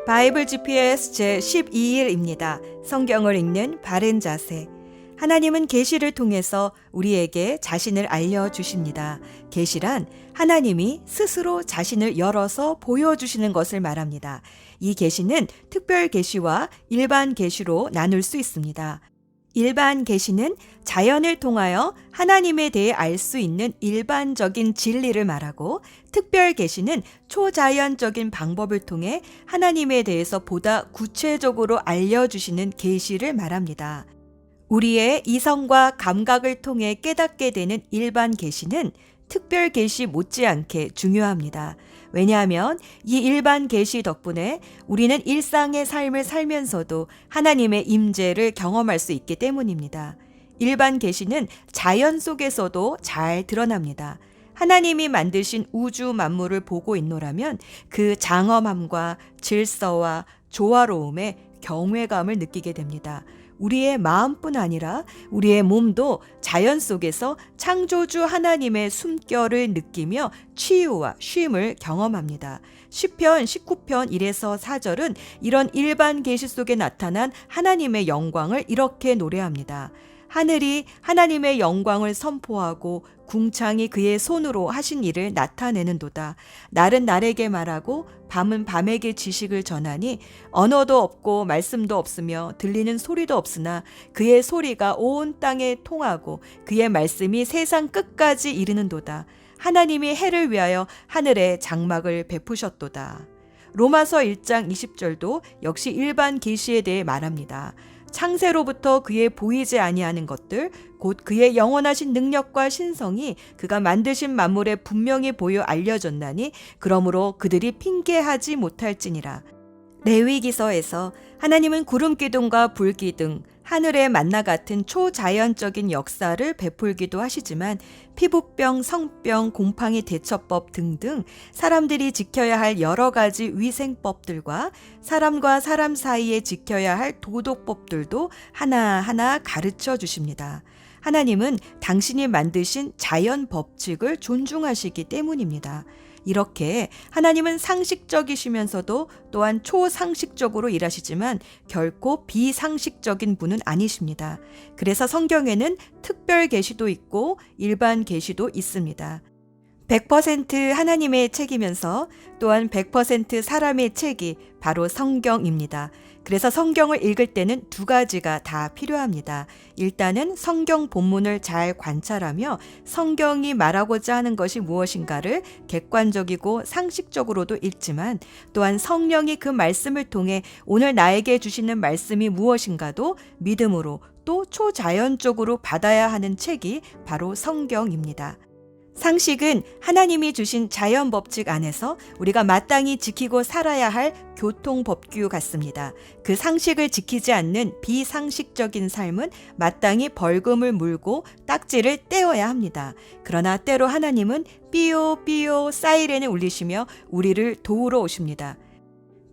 바이블 GPS 제12일입니다. 성경을 읽는 바른 자세. 하나님은 계시를 통해서 우리에게 자신을 알려주십니다. 계시란 하나님이 스스로 자신을 열어서 보여주시는 것을 말합니다. 이 계시는 특별 계시와 일반 계시로 나눌 수 있습니다. 일반 계시는 자연을 통하여 하나님에 대해 알 수 있는 일반적인 진리를 말하고, 특별 계시는 초자연적인 방법을 통해 하나님에 대해서 보다 구체적으로 알려주시는 계시를 말합니다. 우리의 이성과 감각을 통해 깨닫게 되는 일반 계시는 특별 계시 못지않게 중요합니다. 왜냐하면 이 일반 계시 덕분에 우리는 일상의 삶을 살면서도 하나님의 임재를 경험할 수 있기 때문입니다. 일반 계시는 자연 속에서도 잘 드러납니다. 하나님이 만드신 우주 만물을 보고 있노라면 그 장엄함과 질서와 조화로움에 경외감을 느끼게 됩니다. 우리의 마음뿐 아니라 우리의 몸도 자연 속에서 창조주 하나님의 숨결을 느끼며 치유와 쉼을 경험합니다. 시편 19편 1에서 4절은 이런 일반 계시 속에 나타난 하나님의 영광을 이렇게 노래합니다. 하늘이 하나님의 영광을 선포하고 궁창이 그의 손으로 하신 일을 나타내는도다. 날은 날에게 말하고 밤은 밤에게 지식을 전하니 언어도 없고 말씀도 없으며 들리는 소리도 없으나 그의 소리가 온 땅에 통하고 그의 말씀이 세상 끝까지 이르는도다. 하나님이 해를 위하여 하늘에 장막을 베푸셨도다. 로마서 1장 20절도 역시 일반 계시에 대해 말합니다. 창세로부터 그의 보이지 아니하는 것들 곧 그의 영원하신 능력과 신성이 그가 만드신 만물에 분명히 보여 알려졌나니 그러므로 그들이 핑계하지 못할지니라. 레위기서에서 하나님은 구름 기둥과 불 기둥, 하늘의 만나 같은 초자연적인 역사를 베풀기도 하시지만 피부병, 성병, 곰팡이 대처법 등등 사람들이 지켜야 할 여러 가지 위생법들과 사람과 사람 사이에 지켜야 할 도덕법들도 하나하나 가르쳐 주십니다. 하나님은 당신이 만드신 자연 법칙을 존중하시기 때문입니다. 이렇게 하나님은 상식적이시면서도 또한 초상식적으로 일하시지만 결코 비상식적인 분은 아니십니다. 그래서 성경에는 특별 계시도 있고 일반 계시도 있습니다. 100% 하나님의 책이면서 또한 100% 사람의 책이 바로 성경입니다. 그래서 성경을 읽을 때는 두 가지가 다 필요합니다. 일단은 성경 본문을 잘 관찰하며 성경이 말하고자 하는 것이 무엇인가를 객관적이고 상식적으로도 읽지만 또한 성령이 그 말씀을 통해 오늘 나에게 주시는 말씀이 무엇인가도 믿음으로 또 초자연적으로 받아야 하는 책이 바로 성경입니다. 상식은 하나님이 주신 자연 법칙 안에서 우리가 마땅히 지키고 살아야 할 교통법규 같습니다. 그 상식을 지키지 않는 비상식적인 삶은 마땅히 벌금을 물고 딱지를 떼어야 합니다. 그러나 때로 하나님은 삐요 삐요 사이렌을 울리시며 우리를 도우러 오십니다.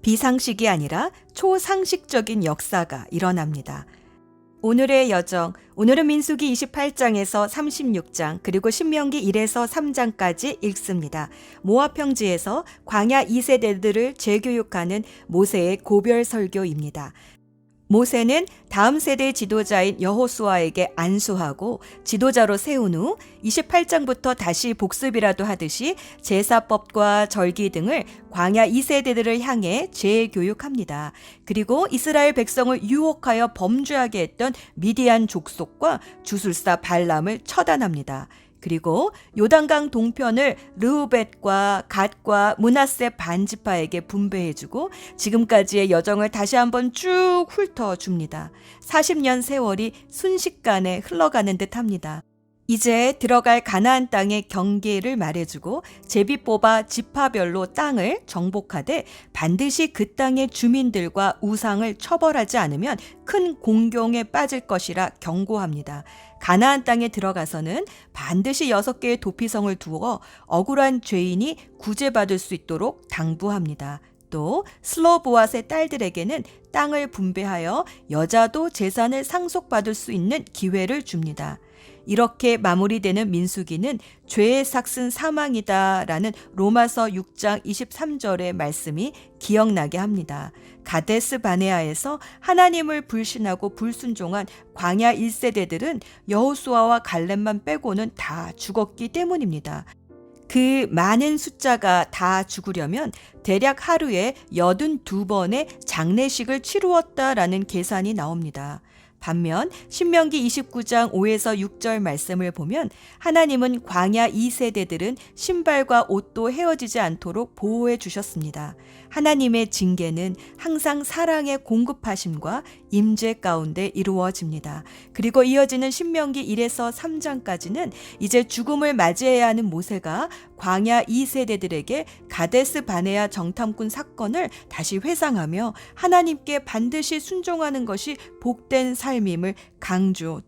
비상식이 아니라 초상식적인 역사가 일어납니다. 오늘의 여정, 오늘은 민수기 28장에서 36장 그리고 신명기 1에서 3장까지 읽습니다. 모압 평지에서 광야 2세대들을 재교육하는 모세의 고별 설교입니다. 모세는 다음 세대 지도자인 여호수아에게 안수하고 지도자로 세운 후 28장부터 다시 복습이라도 하듯이 제사법과 절기 등을 광야 2세대들을 향해 재교육합니다. 그리고 이스라엘 백성을 유혹하여 범죄하게 했던 미디안 족속과 주술사 발람을 처단합니다. 그리고 요단강 동편을 르우벳과 갓과 므낫세 반지파에게 분배해주고 지금까지의 여정을 다시 한번 쭉 훑어줍니다. 40년 세월이 순식간에 흘러가는 듯합니다. 이제 들어갈 가나안 땅의 경계를 말해주고 제비 뽑아 지파별로 땅을 정복하되 반드시 그 땅의 주민들과 우상을 처벌하지 않으면 큰 공경에 빠질 것이라 경고합니다. 가나안 땅에 들어가서는 반드시 6개의 도피성을 두어 억울한 죄인이 구제받을 수 있도록 당부합니다. 또 슬로보앗의 딸들에게는 땅을 분배하여 여자도 재산을 상속받을 수 있는 기회를 줍니다. 이렇게 마무리되는 민수기는 죄의 삭은 사망이다라는 로마서 6장 23절의 말씀이 기억나게 합니다. 가데스 바네아에서 하나님을 불신하고 불순종한 광야 1세대들은 여호수아와 갈렙만 빼고는 다 죽었기 때문입니다. 그 많은 숫자가 다 죽으려면 대략 하루에 82번의 장례식을 치루었다라는 계산이 나옵니다. 반면 신명기 29장 5에서 6절 말씀을 보면 하나님은 광야 2세대들은 신발과 옷도 헤어지지 않도록 보호해 주셨습니다. 하나님의 징계는 항상 사랑의 공급하심과 임재 가운데 이루어집니다. 그리고 이어지는 신명기 1에서 3장까지는 이제 죽음을 맞이해야 하는 모세가 광야 2세대들에게 가데스 바네아 정탐꾼 사건을 다시 회상하며 하나님께 반드시 순종하는 것이 복된 삶임을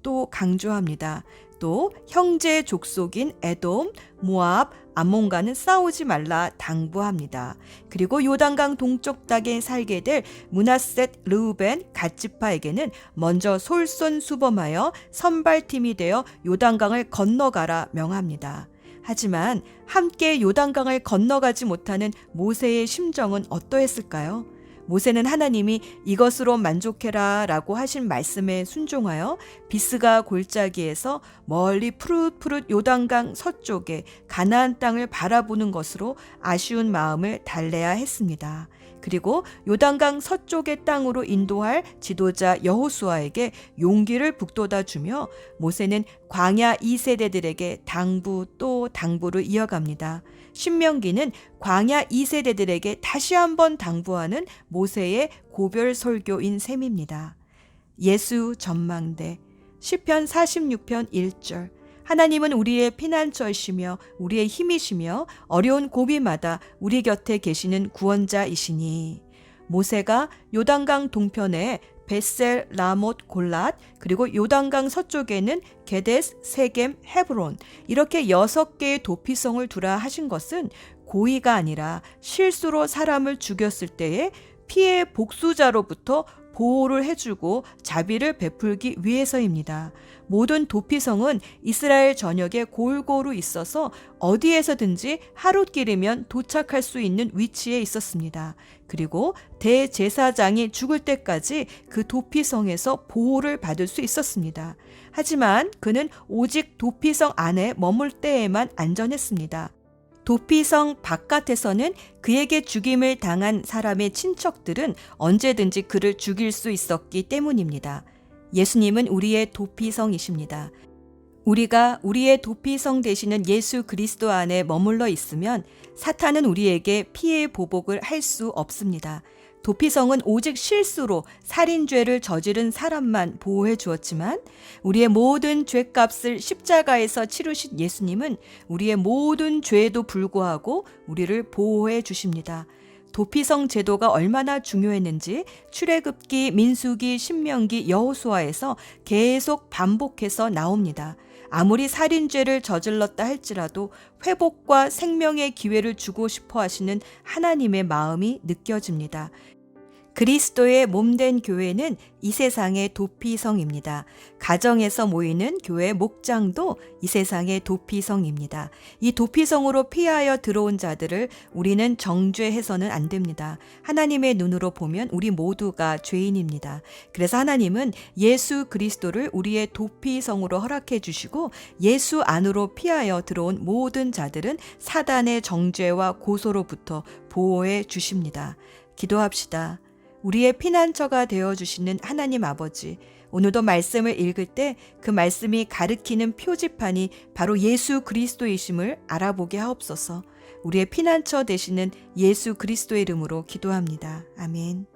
또 강조합니다. 또 형제 족속인 에돔, 모압, 암몬과는 싸우지 말라 당부합니다. 그리고 요단강 동쪽 땅에 살게 될 므낫셋, 르우벤, 갓지파에게는 먼저 솔선수범하여 선발팀이 되어 요단강을 건너가라 명합니다. 하지만 함께 요단강을 건너가지 못하는 모세의 심정은 어떠했을까요? 모세는 하나님이 이것으로 만족해라 라고 하신 말씀에 순종하여 비스가 골짜기에서 멀리 푸릇푸릇 요단강 서쪽에 가나안 땅을 바라보는 것으로 아쉬운 마음을 달래야 했습니다. 그리고 요단강 서쪽의 땅으로 인도할 지도자 여호수아에게 용기를 북돋아 주며 모세는 광야 2세대들에게 당부 또 당부를 이어갑니다. 신명기는 광야 2세대들에게 다시 한번 당부하는 모세의 고별 설교인 셈입니다. 예수 전망대 시편 46편 1절 하나님은 우리의 피난처이시며 우리의 힘이시며 어려운 고비마다 우리 곁에 계시는 구원자이시니. 모세가 요단강 동편에 벳셀, 라못, 골랏 그리고 요단강 서쪽에는 게데스, 세겜, 헤브론 이렇게 6개의 도피성을 두라 하신 것은 고의가 아니라 실수로 사람을 죽였을 때에 피해 복수자로부터 보호를 해주고 자비를 베풀기 위해서입니다. 모든 도피성은 이스라엘 전역에 골고루 있어서 어디에서든지 하룻길이면 도착할 수 있는 위치에 있었습니다. 그리고 대제사장이 죽을 때까지 그 도피성에서 보호를 받을 수 있었습니다. 하지만 그는 오직 도피성 안에 머물 때에만 안전했습니다. 도피성 바깥에서는 그에게 죽임을 당한 사람의 친척들은 언제든지 그를 죽일 수 있었기 때문입니다. 예수님은 우리의 도피성이십니다. 우리가 우리의 도피성 되시는 예수 그리스도 안에 머물러 있으면 사탄은 우리에게 피해 보복을 할 수 없습니다. 도피성은 오직 실수로 살인죄를 저지른 사람만 보호해 주었지만 우리의 모든 죄값을 십자가에서 치르신 예수님은 우리의 모든 죄에도 불구하고 우리를 보호해 주십니다. 도피성 제도가 얼마나 중요했는지 출애굽기, 민수기, 신명기, 여호수아에서 계속 반복해서 나옵니다. 아무리 살인죄를 저질렀다 할지라도 회복과 생명의 기회를 주고 싶어 하시는 하나님의 마음이 느껴집니다. 그리스도의 몸된 교회는 이 세상의 도피성입니다. 가정에서 모이는 교회 목장도 이 세상의 도피성입니다. 이 도피성으로 피하여 들어온 자들을 우리는 정죄해서는 안 됩니다. 하나님의 눈으로 보면 우리 모두가 죄인입니다. 그래서 하나님은 예수 그리스도를 우리의 도피성으로 허락해 주시고 예수 안으로 피하여 들어온 모든 자들은 사단의 정죄와 고소로부터 보호해 주십니다. 기도합시다. 우리의 피난처가 되어주시는 하나님 아버지, 오늘도 말씀을 읽을 때 그 말씀이 가리키는 표지판이 바로 예수 그리스도이심을 알아보게 하옵소서. 우리의 피난처 되시는 예수 그리스도의 이름으로 기도합니다. 아멘.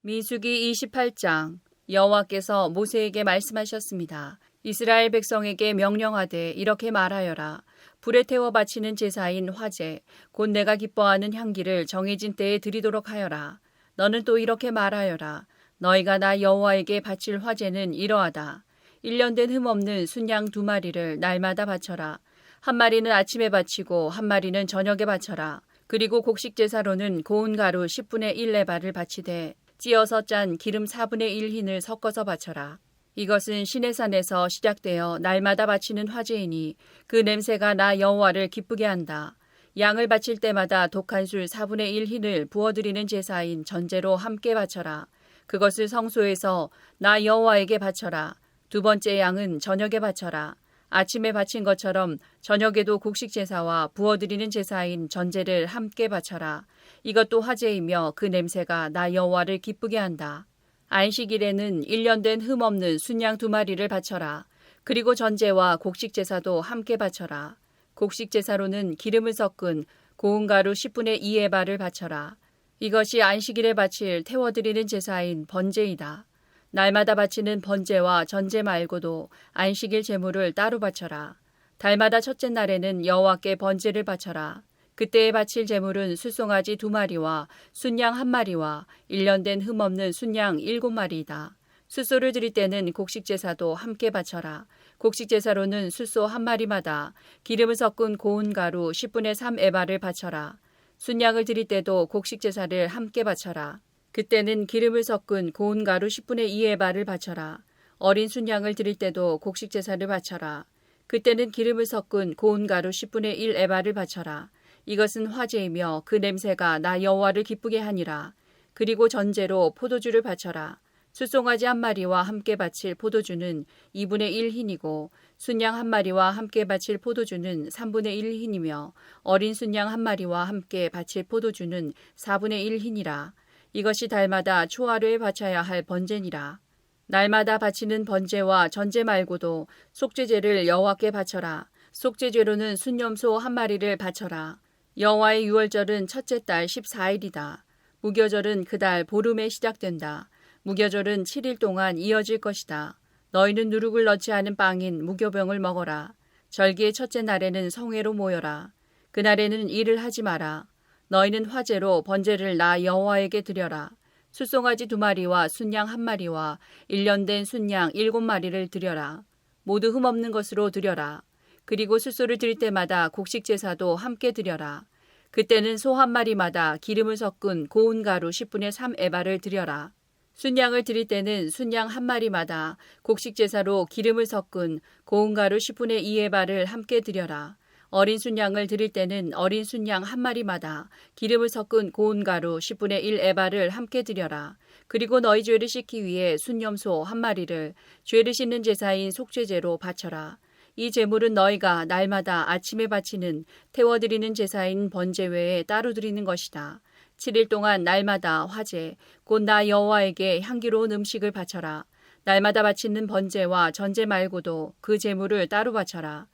민수기 28장 여호와께서 모세에게 말씀하셨습니다. 이스라엘 백성에게 명령하되 이렇게 말하여라. 불에 태워 바치는 제사인 화제, 곧 내가 기뻐하는 향기를 정해진 때에 드리도록 하여라. 너는 또 이렇게 말하여라. 너희가 나 여호와에게 바칠 화제는 이러하다. 1년 된 흠없는 순양 2마리를 날마다 바쳐라. 한 마리는 아침에 바치고 한 마리는 저녁에 바쳐라. 그리고 곡식 제사로는 고운 가루 10분의 1 레바를 바치되 찌어서 짠 기름 4분의 1 흰을 섞어서 바쳐라. 이것은 시내산에서 시작되어 날마다 바치는 화제이니 그 냄새가 나 여호와를 기쁘게 한다. 양을 바칠 때마다 독한 술 4분의 1 흰을 부어드리는 제사인 전제로 함께 바쳐라. 그것을 성소에서 나 여호와에게 바쳐라. 두 번째 양은 저녁에 바쳐라. 아침에 바친 것처럼 저녁에도 곡식 제사와 부어드리는 제사인 전제를 함께 바쳐라. 이것도 화제이며 그 냄새가 나 여호와를 기쁘게 한다. 안식일에는 1년 된 흠없는 순양 2마리를 바쳐라. 그리고 전제와 곡식 제사도 함께 바쳐라. 곡식 제사로는 기름을 섞은 고운 가루 10분의 2에바를 바쳐라. 이것이 안식일에 바칠 태워드리는 제사인 번제이다. 날마다 바치는 번제와 전제 말고도 안식일 제물을 따로 바쳐라. 달마다 첫째 날에는 여호와께 번제를 바쳐라. 그때에 바칠 제물은 숫송아지 2마리와 순양 1마리와 1년 된 흠없는 순양 7마리이다. 숫소를 드릴 때는 곡식 제사도 함께 바쳐라. 곡식 제사로는 숫소 1마리마다 기름을 섞은 고운 가루 10분의 3에바를 바쳐라. 순양을 드릴 때도 곡식 제사를 함께 바쳐라. 그때는 기름을 섞은 고운 가루 10분의 2에바를 바쳐라. 어린 순양을 드릴 때도 곡식 제사를 바쳐라. 그때는 기름을 섞은 고운 가루 10분의 1에바를 바쳐라. 이것은 화제이며 그 냄새가 나 여호와를 기쁘게 하니라. 그리고 전제로 포도주를 바쳐라. 숫송아지 1마리와 함께 바칠 포도주는 2분의 1 흰이고 순양 1마리와 함께 바칠 포도주는 3분의 1 흰이며 어린 순양 1마리와 함께 바칠 포도주는 4분의 1 흰이라. 이것이 달마다 초하루에 바쳐야 할 번제니라. 날마다 바치는 번제와 전제 말고도 속죄제를 여호와께 바쳐라. 속죄제로는 순염소 1마리를 바쳐라. 여호와의 유월절은 첫째 달 14일이다. 무교절은 그달 보름에 시작된다. 무교절은 7일 동안 이어질 것이다. 너희는 누룩을 넣지 않은 빵인 무교병을 먹어라. 절기의 첫째 날에는 성회로 모여라. 그날에는 일을 하지 마라. 너희는 화제로 번제를 나 여호와에게 드려라. 숫송아지 2마리와 순양 1마리와 1년 된 순양 7마리를 드려라. 모두 흠없는 것으로 드려라. 그리고 숫소를 드릴 때마다 곡식 제사도 함께 드려라. 그때는 소 1마리마다 기름을 섞은 고운 가루 10분의 3에바를 드려라. 순양을 드릴 때는 순양 1마리마다 곡식 제사로 기름을 섞은 고운 가루 10분의 2에바를 함께 드려라. 어린 순양을 드릴 때는 어린 순양 1마리마다 기름을 섞은 고운 가루 10분의 1에바를 함께 드려라. 그리고 너희 죄를 씻기 위해 순염소 1마리를 죄를 씻는 제사인 속죄제로 바쳐라. 이 제물은 너희가 날마다 아침에 바치는 태워드리는 제사인 번제 외에 따로 드리는 것이다. 7일 동안 날마다 화제, 곧 나 여호와에게 향기로운 음식을 바쳐라. 날마다 바치는 번제와 전제 말고도 그 제물을 따로 바쳐라.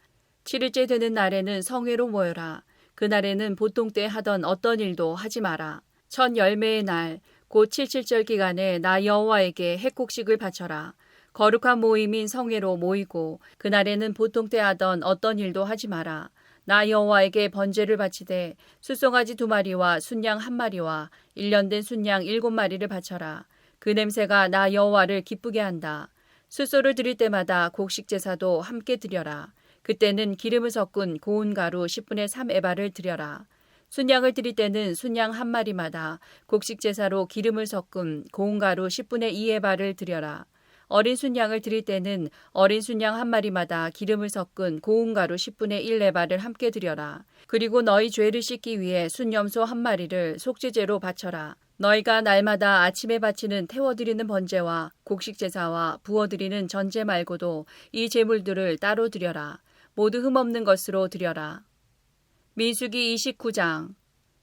7일째 되는 날에는 성회로 모여라. 그날에는 보통 때 하던 어떤 일도 하지 마라. 첫 열매의 날, 곧 77절 기간에 나 여호와에게 핵곡식을 바쳐라. 거룩한 모임인 성회로 모이고 그날에는 보통 때 하던 어떤 일도 하지 마라. 나 여호와에게 번제를 바치되 숫송아지 2마리와 순양 1마리와 1년 된 순양 7마리를 바쳐라. 그 냄새가 나 여호와를 기쁘게 한다. 숫소를 드릴 때마다 곡식 제사도 함께 드려라. 그때는 기름을 섞은 고운 가루 10분의 3에바를 드려라. 순양을 드릴 때는 순양 1마리마다 곡식 제사로 기름을 섞은 고운 가루 10분의 2에바를 드려라. 어린 순양을 드릴 때는 어린 순양 1마리마다 기름을 섞은 고운 가루 10분의 1에바를 함께 드려라. 그리고 너희 죄를 씻기 위해 순염소 1마리를 속죄제로 바쳐라. 너희가 날마다 아침에 바치는 태워드리는 번제와 곡식 제사와 부어드리는 전제 말고도 이 제물들을 따로 드려라. 모두 흠없는 것으로 드려라. 민수기 29장.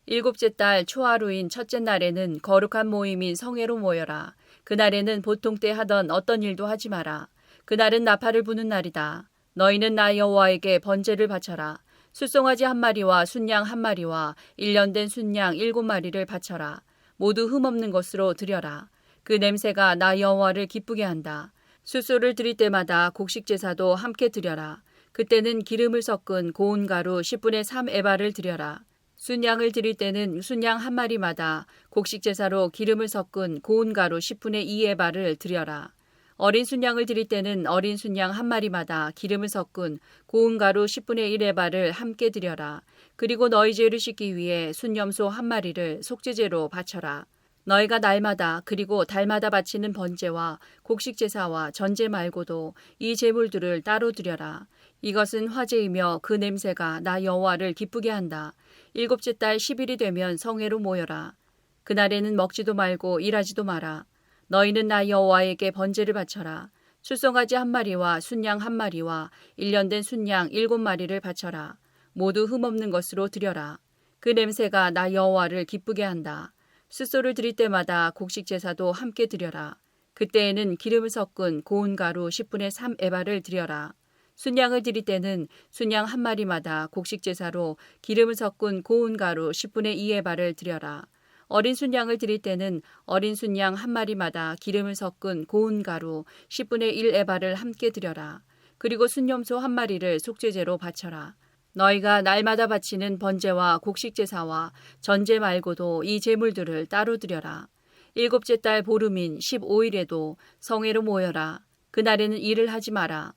7째 달 초하루인 첫째 날에는 거룩한 모임인 성회로 모여라. 그날에는 보통 때 하던 어떤 일도 하지 마라. 그날은 나팔을 부는 날이다. 너희는 나 여호와에게 번제를 바쳐라. 숫송아지 1마리와 순양 1마리와 1년 된 순양 7마리를 바쳐라. 모두 흠없는 것으로 드려라. 그 냄새가 나 여호와를 기쁘게 한다. 숫소를 드릴 때마다 곡식 제사도 함께 드려라. 그때는 기름을 섞은 고운 가루 10분의 3에바를 드려라. 순양을 드릴 때는 순양 1마리마다 곡식 제사로 기름을 섞은 고운 가루 10분의 2에바를 드려라. 어린 순양을 드릴 때는 어린 순양 1마리마다 기름을 섞은 고운 가루 10분의 1에바를 함께 드려라. 그리고 너희 죄를 씻기 위해 순염소 1마리를 속죄제로 바쳐라. 너희가 날마다 그리고 달마다 바치는 번제와 곡식 제사와 전제 말고도 이 제물들을 따로 드려라. 이것은 화제이며 그 냄새가 나 여호와를 기쁘게 한다. 일곱째 달 10일이 되면 성회로 모여라. 그날에는 먹지도 말고 일하지도 마라. 너희는 나 여호와에게 번제를 바쳐라. 출송아지 한 마리와 순양 한 마리와 1년 된 순양 7마리를 바쳐라. 모두 흠없는 것으로 드려라. 그 냄새가 나 여호와를 기쁘게 한다. 숫소를 드릴 때마다 곡식 제사도 함께 드려라. 그때에는 기름을 섞은 고운 가루 10분의 3 에바를 드려라. 순양을 드릴 때는 순양 한 마리마다 곡식 제사로 기름을 섞은 고운 가루 10분의 2 에바를 드려라. 어린 순양을 드릴 때는 어린 순양 한 마리마다 기름을 섞은 고운 가루 10분의 1 에바를 함께 드려라. 그리고 순염소 한 마리를 속죄제로 바쳐라. 너희가 날마다 바치는 번제와 곡식 제사와 전제 말고도 이 제물들을 따로 드려라. 일곱째 달 보름인 15일에도 성회로 모여라. 그날에는 일을 하지 마라.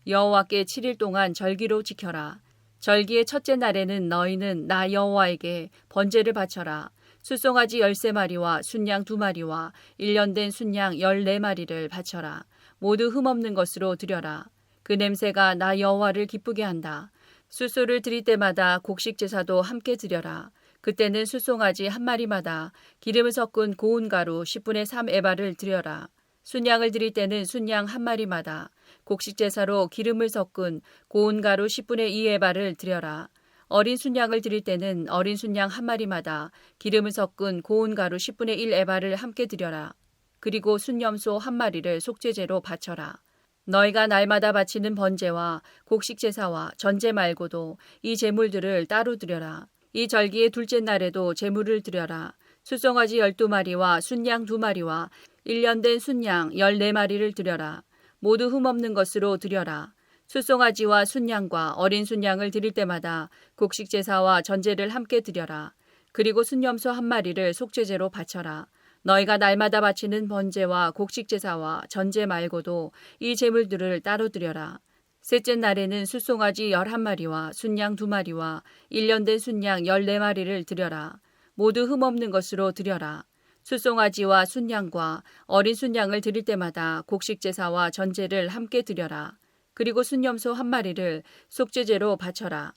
여호와께 7일 동안 절기로 지켜라. 절기의 첫째 날에는 너희는 나 여호와에게 번제를 바쳐라. 숫송아지 13마리와 순양 2마리와 1년 된 순양 14마리를 바쳐라. 모두 흠없는 것으로 드려라. 그 냄새가 나 여호와를 기쁘게 한다. 숫소를 드릴 때마다 곡식 제사도 함께 드려라. 그때는 숫송아지 한 마리마다 기름을 섞은 고운 가루 10분의 3 에바를 드려라. 순양을 드릴 때는 순양 한 마리마다 곡식 제사로 기름을 섞은 고운 가루 10분의 2 에바를 드려라. 어린 순양을 드릴 때는 어린 순양 한 마리마다 기름을 섞은 고운 가루 10분의 1 에바를 함께 드려라. 그리고 순염소 한 마리를 속죄제로 바쳐라. 너희가 날마다 바치는 번제와 곡식 제사와 전제 말고도 이 제물들을 따로 드려라. 이 절기의 둘째 날에도 제물을 드려라. 숫송아지 12마리와 순양 2마리와 1년 된 순양 14마리를 드려라. 모두 흠없는 것으로 드려라. 숫송아지와 순양과 어린 순양을 드릴 때마다 곡식 제사와 전제를 함께 드려라. 그리고 순염소 한 마리를 속죄제로 바쳐라. 너희가 날마다 바치는 번제와 곡식 제사와 전제 말고도 이 제물들을 따로 드려라. 셋째 날에는 숫송아지 11마리와 순양 2마리와 1년 된 순양 14마리를 드려라. 모두 흠없는 것으로 드려라. 숫송아지와 순양과 어린 순양을 드릴 때마다 곡식 제사와 전제를 함께 드려라. 그리고 순염소 한 마리를 속죄제로 바쳐라.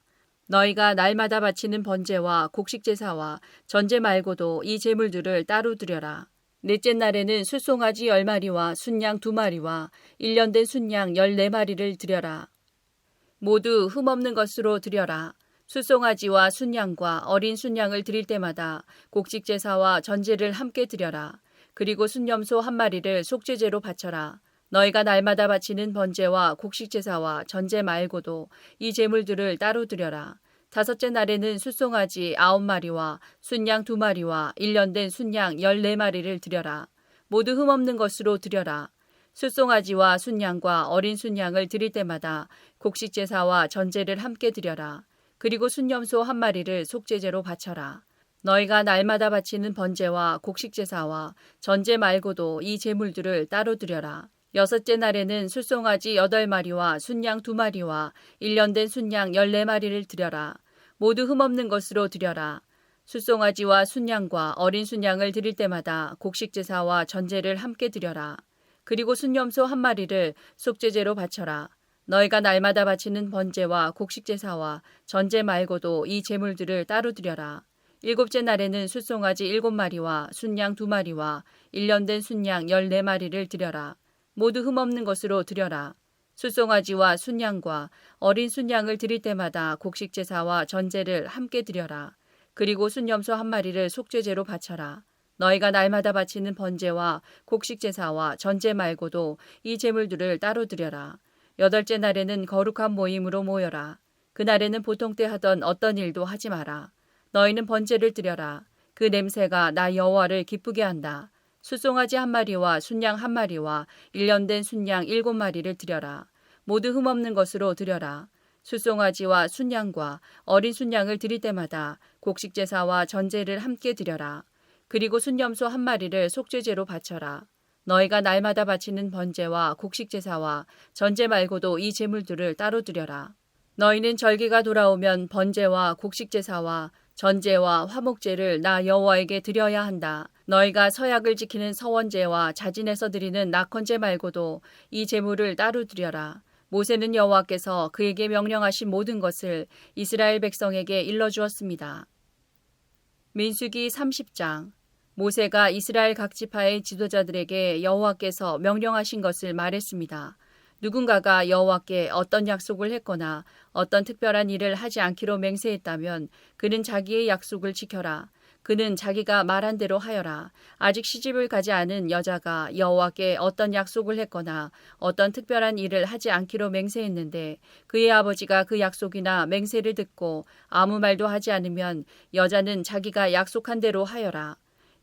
너희가 날마다 바치는 번제와 곡식 제사와 전제 말고도 이 제물들을 따로 드려라. 넷째 날에는 숫송아지 10마리와 순양 2마리와 1년 된 순양 14마리를 드려라. 모두 흠없는 것으로 드려라. 숫송아지와 순양과 어린 순양을 드릴 때마다 곡식 제사와 전제를 함께 드려라. 그리고 순염소 한 마리를 속죄제로 바쳐라. 너희가 날마다 바치는 번제와 곡식 제사와 전제 말고도 이 제물들을 따로 드려라. 다섯째 날에는 숫송아지 9마리와 순양 2마리와 1년 된 순양 14마리를 드려라. 모두 흠없는 것으로 드려라. 숫송아지와 순양과 어린 순양을 드릴 때마다 곡식 제사와 전제를 함께 드려라. 그리고 순염소 한 마리를 속죄제로 바쳐라. 너희가 날마다 바치는 번제와 곡식 제사와 전제 말고도 이 제물들을 따로 드려라. 여섯째 날에는 숫송아지 8마리와 순양 2마리와 1년 된 순양 14마리를 드려라. 모두 흠없는 것으로 드려라. 숫송아지와 순양과 어린 순양을 드릴 때마다 곡식 제사와 전제를 함께 드려라. 그리고 순염소 한 마리를 속죄제로 바쳐라. 너희가 날마다 바치는 번제와 곡식 제사와 전제 말고도 이 제물들을 따로 드려라. 일곱째 날에는 숫송아지 7마리와 순양 2마리와 1년 된 순양 14마리를 드려라. 모두 흠없는 것으로 드려라. 숫송아지와 순양과 어린 순양을 드릴 때마다 곡식 제사와 전제를 함께 드려라. 그리고 순염소 한 마리를 속죄제로 바쳐라. 너희가 날마다 바치는 번제와 곡식 제사와 전제 말고도 이 제물들을 따로 드려라. 여덟째 날에는 거룩한 모임으로 모여라. 그날에는 보통 때 하던 어떤 일도 하지 마라. 너희는 번제를 드려라. 그 냄새가 나 여호와를 기쁘게 한다. 숫송아지 한 마리와 순양 한 마리와 1년 된 순양 7마리를 드려라. 모두 흠없는 것으로 드려라. 숫송아지와 순양과 어린 순양을 드릴 때마다 곡식 제사와 전제를 함께 드려라. 그리고 순염소 한 마리를 속죄제로 바쳐라. 너희가 날마다 바치는 번제와 곡식 제사와 전제 말고도 이 제물들을 따로 드려라. 너희는 절기가 돌아오면 번제와 곡식 제사와 전제와 화목제를 나 여호와에게 드려야 한다. 너희가 서약을 지키는 서원제와 자진해서 드리는 낙헌제 말고도 이 제물을 따로 드려라. 모세는 여호와께서 그에게 명령하신 모든 것을 이스라엘 백성에게 일러주었습니다. 민수기 30장. 모세가 이스라엘 각 지파의 지도자들에게 여호와께서 명령하신 것을 말했습니다. 누군가가 여호와께 어떤 약속을 했거나 어떤 특별한 일을 하지 않기로 맹세했다면 그는 자기의 약속을 지켜라. 그는 자기가 말한 대로 하여라. 아직 시집을 가지 않은 여자가 여호와께 어떤 약속을 했거나 어떤 특별한 일을 하지 않기로 맹세했는데 그의 아버지가 그 약속이나 맹세를 듣고 아무 말도 하지 않으면 여자는 자기가 약속한 대로 하여라.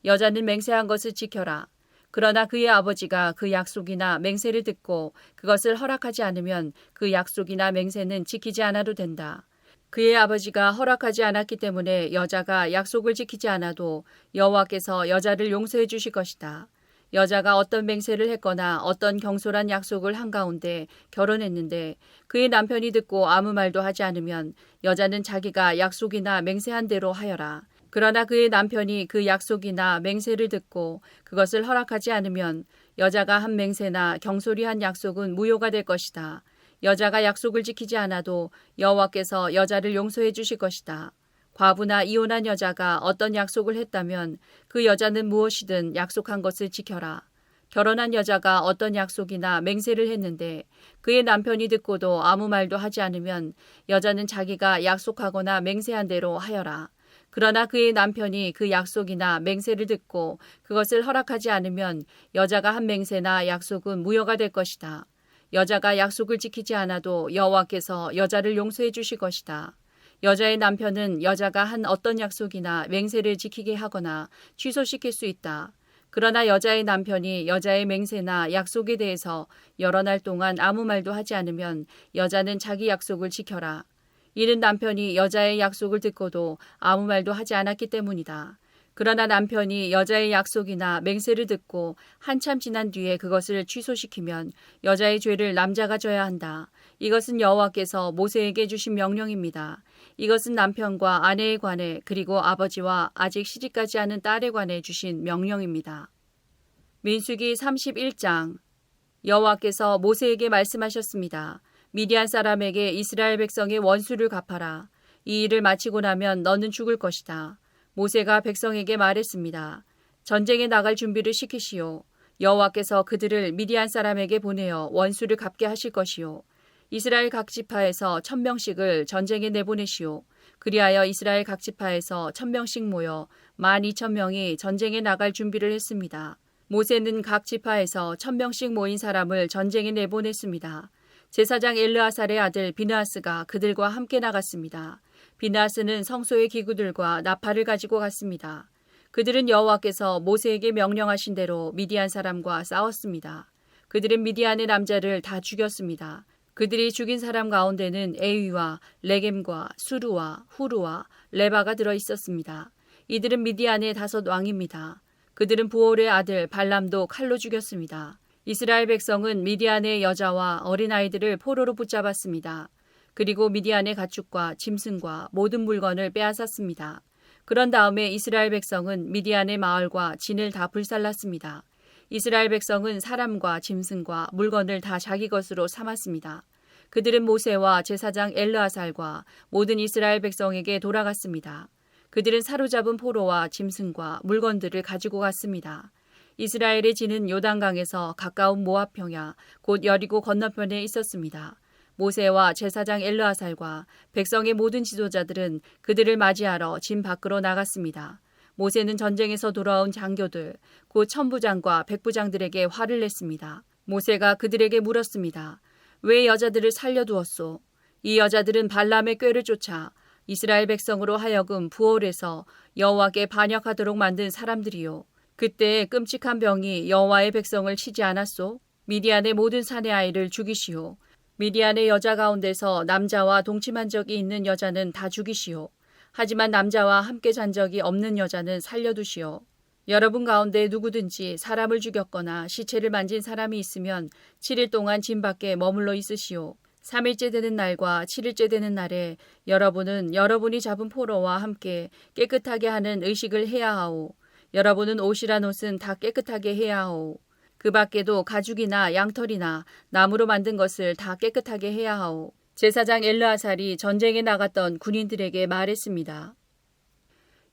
여자는 맹세한 것을 지켜라. 그러나 그의 아버지가 그 약속이나 맹세를 듣고 그것을 허락하지 않으면 그 약속이나 맹세는 지키지 않아도 된다. 그의 아버지가 허락하지 않았기 때문에 여자가 약속을 지키지 않아도 여호와께서 여자를 용서해 주실 것이다. 여자가 어떤 맹세를 했거나 어떤 경솔한 약속을 한 가운데 결혼했는데 그의 남편이 듣고 아무 말도 하지 않으면 여자는 자기가 약속이나 맹세한 대로 하여라. 그러나 그의 남편이 그 약속이나 맹세를 듣고 그것을 허락하지 않으면 여자가 한 맹세나 경솔히 한 약속은 무효가 될 것이다. 여자가 약속을 지키지 않아도 여호와께서 여자를 용서해 주실 것이다. 과부나 이혼한 여자가 어떤 약속을 했다면 그 여자는 무엇이든 약속한 것을 지켜라. 결혼한 여자가 어떤 약속이나 맹세를 했는데 그의 남편이 듣고도 아무 말도 하지 않으면 여자는 자기가 약속하거나 맹세한 대로 하여라. 그러나 그의 남편이 그 약속이나 맹세를 듣고 그것을 허락하지 않으면 여자가 한 맹세나 약속은 무효가 될 것이다. 여자가 약속을 지키지 않아도 여호와께서 여자를 용서해 주실 것이다. 여자의 남편은 여자가 한 어떤 약속이나 맹세를 지키게 하거나 취소시킬 수 있다. 그러나 여자의 남편이 여자의 맹세나 약속에 대해서 여러 날 동안 아무 말도 하지 않으면 여자는 자기 약속을 지켜라. 이는 남편이 여자의 약속을 듣고도 아무 말도 하지 않았기 때문이다. 그러나 남편이 여자의 약속이나 맹세를 듣고 한참 지난 뒤에 그것을 취소시키면 여자의 죄를 남자가 져야 한다. 이것은 여호와께서 모세에게 주신 명령입니다. 이것은 남편과 아내에 관해 그리고 아버지와 아직 시집가지 않은 딸에 관해 주신 명령입니다. 민수기 31장. 여호와께서 모세에게 말씀하셨습니다. 미디안 사람에게 이스라엘 백성의 원수를 갚아라. 이 일을 마치고 나면 너는 죽을 것이다. 모세가 백성에게 말했습니다. 전쟁에 나갈 준비를 시키시오. 여호와께서 그들을 미디안 사람에게 보내어 원수를 갚게 하실 것이요. 이스라엘 각 지파에서 1000명씩을 전쟁에 내보내시오. 그리하여 이스라엘 각 지파에서 1000명씩 모여 12,000명이 전쟁에 나갈 준비를 했습니다. 모세는 각 지파에서 1000명씩 모인 사람을 전쟁에 내보냈습니다. 제사장 엘르아살의 아들 비느하스가 그들과 함께 나갔습니다. 비느하스는 성소의 기구들과 나팔을 가지고 갔습니다. 그들은 여호와께서 모세에게 명령하신 대로 미디안 사람과 싸웠습니다. 그들은 미디안의 남자를 다 죽였습니다. 그들이 죽인 사람 가운데는 에위와 레겜과 수루와 후루와 레바가 들어 있었습니다. 이들은 미디안의 5 왕입니다. 그들은 부올의 아들 발람도 칼로 죽였습니다. 이스라엘 백성은 미디안의 여자와 어린아이들을 포로로 붙잡았습니다. 그리고 미디안의 가축과 짐승과 모든 물건을 빼앗았습니다. 그런 다음에 이스라엘 백성은 미디안의 마을과 진을 다 불살랐습니다. 이스라엘 백성은 사람과 짐승과 물건을 다 자기 것으로 삼았습니다. 그들은 모세와 제사장 엘르아살과 모든 이스라엘 백성에게 돌아갔습니다. 그들은 사로잡은 포로와 짐승과 물건들을 가지고 갔습니다. 이스라엘의 진은 요단강에서 가까운 모압 평야 곧 여리고 건너편에 있었습니다. 모세와 제사장 엘르아살과 백성의 모든 지도자들은 그들을 맞이하러 진 밖으로 나갔습니다. 모세는 전쟁에서 돌아온 장교들, 곧 천부장과 백부장들에게 화를 냈습니다. 모세가 그들에게 물었습니다. 왜 여자들을 살려두었소? 이 여자들은 발람의 꾀를 쫓아 이스라엘 백성으로 하여금 부올에서 여호와께 반역하도록 만든 사람들이요. 그때 끔찍한 병이 여호와의 백성을 치지 않았소? 미디안의 모든 사내 아이를 죽이시오. 미디안의 여자 가운데서 남자와 동침한 적이 있는 여자는 다 죽이시오. 하지만 남자와 함께 잔 적이 없는 여자는 살려두시오. 여러분 가운데 누구든지 사람을 죽였거나 시체를 만진 사람이 있으면 7일 동안 진 밖에 머물러 있으시오. 3일째 되는 날과 7일째 되는 날에 여러분은 여러분이 잡은 포로와 함께 깨끗하게 하는 의식을 해야 하오. 여러분은 옷이란 옷은 다 깨끗하게 해야 하오. 그 밖에도 가죽이나 양털이나 나무로 만든 것을 다 깨끗하게 해야 하오. 제사장 엘르아살이 전쟁에 나갔던 군인들에게 말했습니다.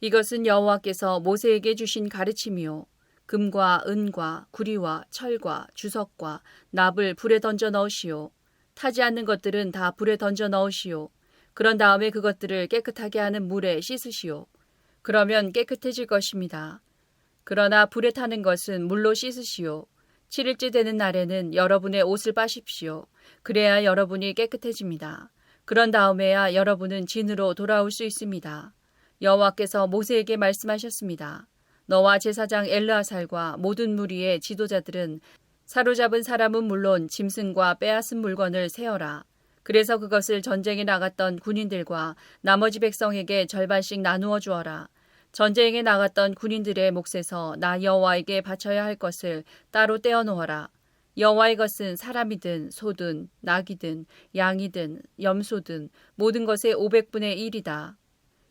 이것은 여호와께서 모세에게 주신 가르침이요. 금과 은과 구리와 철과 주석과 납을 불에 던져 넣으시오. 타지 않는 것들은 다 불에 던져 넣으시오. 그런 다음에 그것들을 깨끗하게 하는 물에 씻으시오. 그러면 깨끗해질 것입니다. 그러나 불에 타는 것은 물로 씻으시오. 7일째 되는 날에는 여러분의 옷을 빠십시오. 그래야 여러분이 깨끗해집니다. 그런 다음에야 여러분은 진으로 돌아올 수 있습니다. 여호와께서 모세에게 말씀하셨습니다. 너와 제사장 엘르아살과 모든 무리의 지도자들은 사로잡은 사람은 물론 짐승과 빼앗은 물건을 세어라. 그래서 그것을 전쟁에 나갔던 군인들과 나머지 백성에게 절반씩 나누어 주어라. 전쟁에 나갔던 군인들의 몫에서 나 여호와에게 바쳐야 할 것을 따로 떼어 놓아라. 여호와의 것은 사람이든 소든 낙이든 양이든 염소든 모든 것의 500분의 1이다.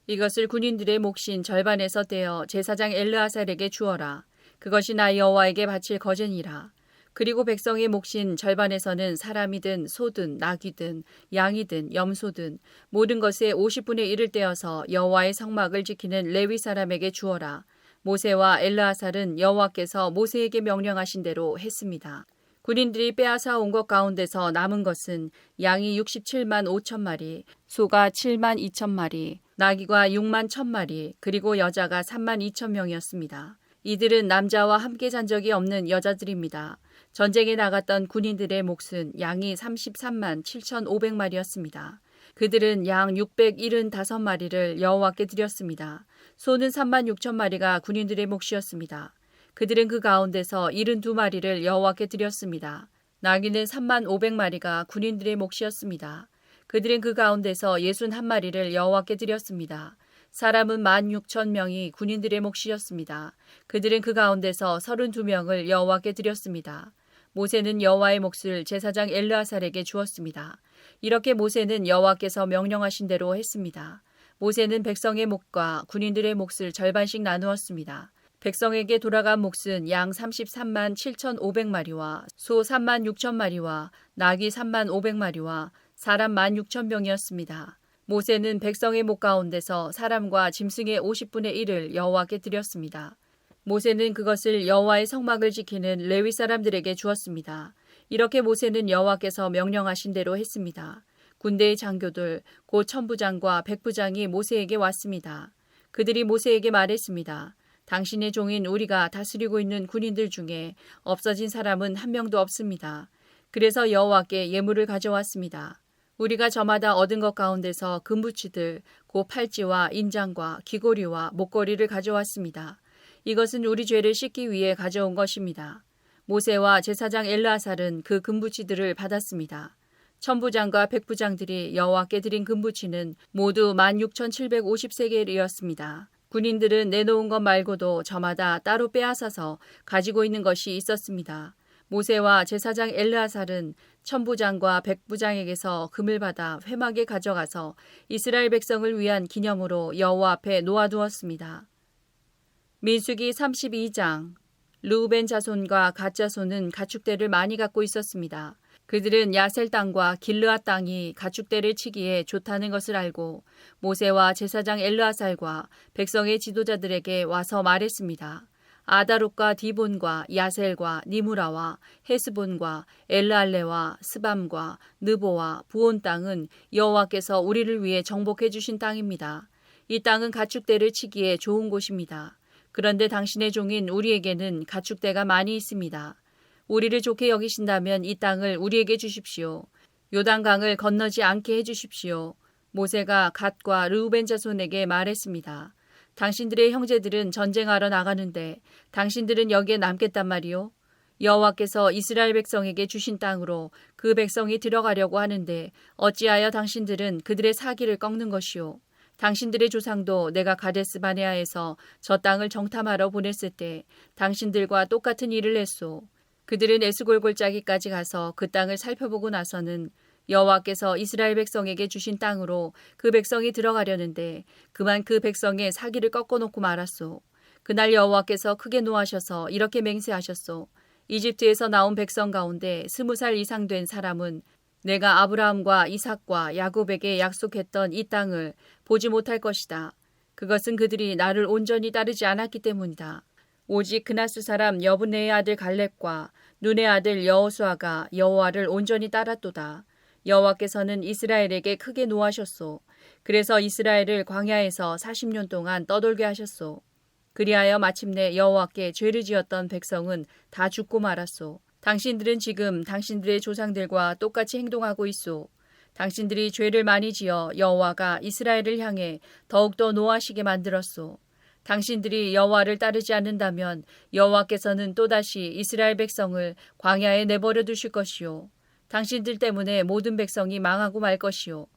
이것을 군인들의 몫인 절반에서 떼어 제사장 엘르아살에게 주어라. 그것이 나 여호와에게 바칠 거제니라. 그리고 백성의 몫인 절반에서는 사람이든 소든 낙이든 양이든 염소든 모든 것의 50분의 1을 떼어서 여호와의 성막을 지키는 레위 사람에게 주어라. 모세와 엘르아살은 여호와께서 모세에게 명령하신 대로 했습니다. 군인들이 빼앗아 온 것 가운데서 남은 것은 양이 67만 5천 마리, 소가 7만 2천 마리, 나귀가 6만 1천 마리, 그리고 여자가 3만 2천 명이었습니다. 이들은 남자와 함께 잔 적이 없는 여자들입니다. 전쟁에 나갔던 군인들의 몫은 양이 33만 7,500마리였습니다. 그들은 양 675마리를 여호와께 드렸습니다. 소는 3만 6천 마리가 군인들의 몫이었습니다. 그들은 그 가운데서 72마리를 여호와께 드렸습니다. 나귀는 3만 500마리가 군인들의 몫이었습니다. 그들은 그 가운데서 61마리를 여호와께 드렸습니다. 사람은 16,000명이 군인들의 몫이었습니다. 그들은 그 가운데서 32명을 여호와께 드렸습니다. 모세는 여호와의 몫을 제사장 엘르아살에게 주었습니다. 이렇게 모세는 여호와께서 명령하신 대로 했습니다. 모세는 백성의 몫과 군인들의 몫을 절반씩 나누었습니다. 백성에게 돌아간 몫은 양 33만 7,500마리와 소 3만 6천 마리와 나귀 3만 500마리와 사람 16,000명이었습니다. 모세는 백성의 목 가운데서 사람과 짐승의 50분의 1을 여호와께 드렸습니다. 모세는 그것을 여호와의 성막을 지키는 레위 사람들에게 주었습니다. 이렇게 모세는 여호와께서 명령하신 대로 했습니다. 군대의 장교들, 곧 천부장과 백부장이 모세에게 왔습니다. 그들이 모세에게 말했습니다. 당신의 종인 우리가 다스리고 있는 군인들 중에 없어진 사람은 한 명도 없습니다. 그래서 여호와께 예물을 가져왔습니다. 우리가 저마다 얻은 것 가운데서 금부치들, 곧 팔찌와 인장과 귀고리와 목걸이를 가져왔습니다. 이것은 우리 죄를 씻기 위해 가져온 것입니다. 모세와 제사장 엘르아살은 그 금부치들을 받았습니다. 천부장과 백부장들이 여호와께 드린 금부치는 모두 16,750세겔이었습니다. 군인들은 내놓은 것 말고도 저마다 따로 빼앗아서 가지고 있는 것이 있었습니다. 모세와 제사장 엘르아살은 천부장과 백부장에게서 금을 받아 회막에 가져가서 이스라엘 백성을 위한 기념으로 여호와 앞에 놓아두었습니다. 민수기 32장. 르우벤 자손과 갓 자손은 가축대를 많이 갖고 있었습니다. 그들은 야셀 땅과 길르앗 땅이 가축대를 치기에 좋다는 것을 알고 모세와 제사장 엘르아살과 백성의 지도자들에게 와서 말했습니다. 아다롯과 디본과 야셀과 니무라와 헤스본과 엘르알레와 스밤과 느보와 부온 땅은 여호와께서 우리를 위해 정복해 주신 땅입니다. 이 땅은 가축대를 치기에 좋은 곳입니다. 그런데 당신의 종인 우리에게는 가축대가 많이 있습니다. 우리를 좋게 여기신다면 이 땅을 우리에게 주십시오. 요단강을 건너지 않게 해주십시오. 모세가 갓과 르우벤 자손에게 말했습니다. 당신들의 형제들은 전쟁하러 나가는데 당신들은 여기에 남겠단 말이요. 여호와께서 이스라엘 백성에게 주신 땅으로 그 백성이 들어가려고 하는데 어찌하여 당신들은 그들의 사기를 꺾는 것이요. 당신들의 조상도 내가 가데스 바네아에서 저 땅을 정탐하러 보냈을 때 당신들과 똑같은 일을 했소. 그들은 에스골 골짜기까지 가서 그 땅을 살펴보고 나서는 여호와께서 이스라엘 백성에게 주신 땅으로 그 백성이 들어가려는데 그만 그 백성의 사기를 꺾어놓고 말았소. 그날 여호와께서 크게 노하셔서 이렇게 맹세하셨소. 이집트에서 나온 백성 가운데 20살 이상 된 사람은 내가 아브라함과 이삭과 야곱에게 약속했던 이 땅을 보지 못할 것이다. 그것은 그들이 나를 온전히 따르지 않았기 때문이다. 오직 그나스 사람 여분네의 아들 갈렙과 눈의 아들 여호수아가 여호와를 온전히 따랐도다. 여호와께서는 이스라엘에게 크게 노하셨소. 그래서 이스라엘을 광야에서 40년 동안 떠돌게 하셨소. 그리하여 마침내 여호와께 죄를 지었던 백성은 다 죽고 말았소. 당신들은 지금 당신들의 조상들과 똑같이 행동하고 있소. 당신들이 죄를 많이 지어 여호와가 이스라엘을 향해 더욱더 노하시게 만들었소. 당신들이 여호와를 따르지 않는다면 여호와께서는 또다시 이스라엘 백성을 광야에 내버려 두실 것이요. 당신들 때문에 모든 백성이 망하고 말 것이요.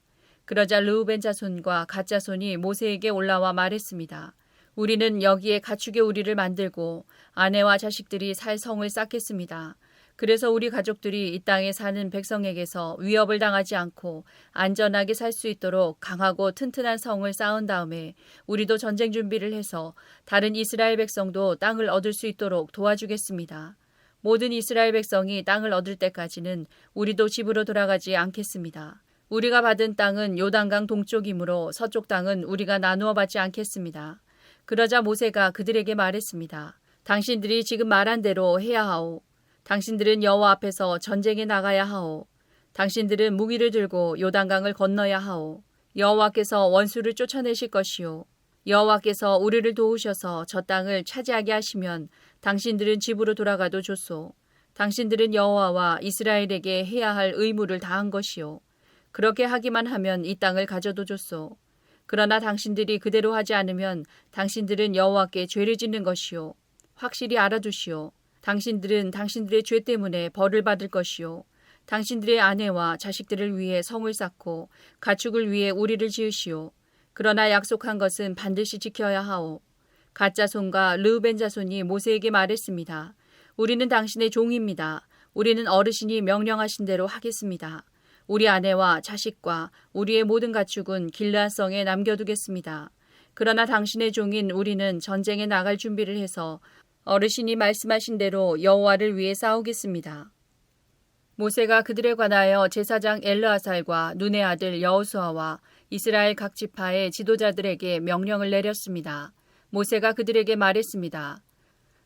그러자 르우벤 자손과 갓 자손이 모세에게 올라와 말했습니다. 우리는 여기에 가축의 우리를 만들고 아내와 자식들이 살 성을 쌓겠습니다. 그래서 우리 가족들이 이 땅에 사는 백성에게서 위협을 당하지 않고 안전하게 살 수 있도록 강하고 튼튼한 성을 쌓은 다음에 우리도 전쟁 준비를 해서 다른 이스라엘 백성도 땅을 얻을 수 있도록 도와주겠습니다. 모든 이스라엘 백성이 땅을 얻을 때까지는 우리도 집으로 돌아가지 않겠습니다. 우리가 받은 땅은 요단강 동쪽이므로 서쪽 땅은 우리가 나누어 받지 않겠습니다. 그러자 모세가 그들에게 말했습니다. 당신들이 지금 말한 대로 해야 하오. 당신들은 여호와 앞에서 전쟁에 나가야 하오. 당신들은 무기를 들고 요단강을 건너야 하오. 여호와께서 원수를 쫓아내실 것이요. 여호와께서 우리를 도우셔서 저 땅을 차지하게 하시면 당신들은 집으로 돌아가도 좋소. 당신들은 여호와와 이스라엘에게 해야 할 의무를 다한 것이요. 그렇게 하기만 하면 이 땅을 가져도 좋소. 그러나 당신들이 그대로 하지 않으면 당신들은 여호와께 죄를 짓는 것이요. 확실히 알아두시오. 당신들은 당신들의 죄 때문에 벌을 받을 것이요. 당신들의 아내와 자식들을 위해 성을 쌓고 가축을 위해 우리를 지으시오. 그러나 약속한 것은 반드시 지켜야 하오. 갓 자손과 르우벤 자손이 모세에게 말했습니다. 우리는 당신의 종입니다. 우리는 어르신이 명령하신 대로 하겠습니다. 우리 아내와 자식과 우리의 모든 가축은 길르앗성에 남겨두겠습니다. 그러나 당신의 종인 우리는 전쟁에 나갈 준비를 해서 어르신이 말씀하신 대로 여호와를 위해 싸우겠습니다. 모세가 그들에 관하여 제사장 엘르아살과 눈의 아들 여호수아와 이스라엘 각 지파의 지도자들에게 명령을 내렸습니다. 모세가 그들에게 말했습니다.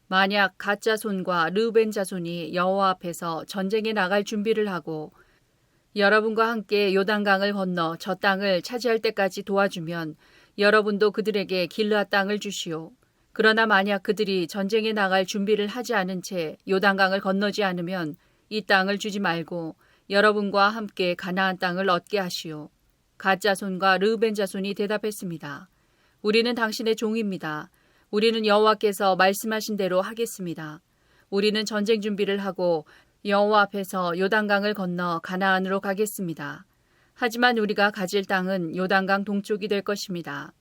만약 갓 자손과 르우벤 자손이 여호와 앞에서 전쟁에 나갈 준비를 하고 여러분과 함께 요단강을 건너 저 땅을 차지할 때까지 도와주면 여러분도 그들에게 길르앗 땅을 주시오. 그러나 만약 그들이 전쟁에 나갈 준비를 하지 않은 채 요단강을 건너지 않으면 이 땅을 주지 말고 여러분과 함께 가나안 땅을 얻게 하시오. 갓 자손과 르우벤 자손이 대답했습니다. 우리는 당신의 종입니다. 우리는 여호와께서 말씀하신 대로 하겠습니다. 우리는 전쟁 준비를 하고 여호와 앞에서 요단강을 건너 가나안으로 가겠습니다. 하지만 우리가 가질 땅은 요단강 동쪽이 될 것입니다.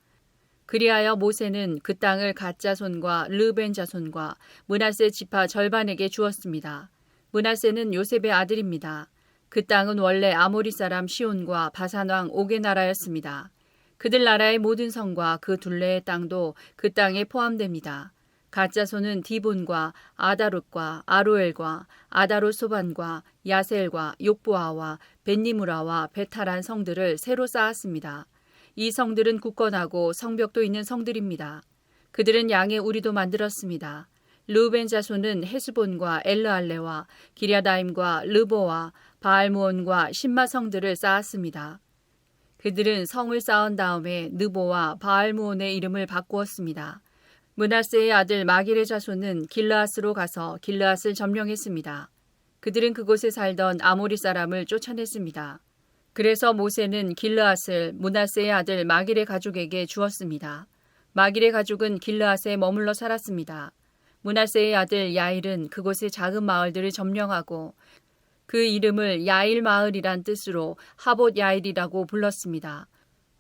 그리하여 모세는 그 땅을 갓 자손과 르우벤 자손과 므낫세 지파 절반에게 주었습니다. 므낫세는 요셉의 아들입니다. 그 땅은 원래 아모리 사람 시온과 바산 왕 옥의 나라였습니다. 그들 나라의 모든 성과 그 둘레의 땅도 그 땅에 포함됩니다. 갓 자손은 디본과 아다롯과 아로엘과 아다롯소반과 야셀과 욕보아와 벳니무라와 베타란 성들을 새로 쌓았습니다. 이 성들은 굳건하고 성벽도 있는 성들입니다. 그들은 양의 우리도 만들었습니다. 르우벤 자손은 헤스본과 엘르알레와 기랴다임과 르보와 바알무온과 신마 성들을 쌓았습니다. 그들은 성을 쌓은 다음에 느보와 바알무온의 이름을 바꾸었습니다. 므낫세의 아들 마길의 자손은 길르앗으로 가서 길르앗을 점령했습니다. 그들은 그곳에 살던 아모리 사람을 쫓아냈습니다. 그래서 모세는 길르앗을 므낫세의 아들 마길의 가족에게 주었습니다. 마길의 가족은 길르앗에 머물러 살았습니다. 므낫세의 아들 야일은 그곳의 작은 마을들을 점령하고 그 이름을 야일 마을이란 뜻으로 하봇 야일이라고 불렀습니다.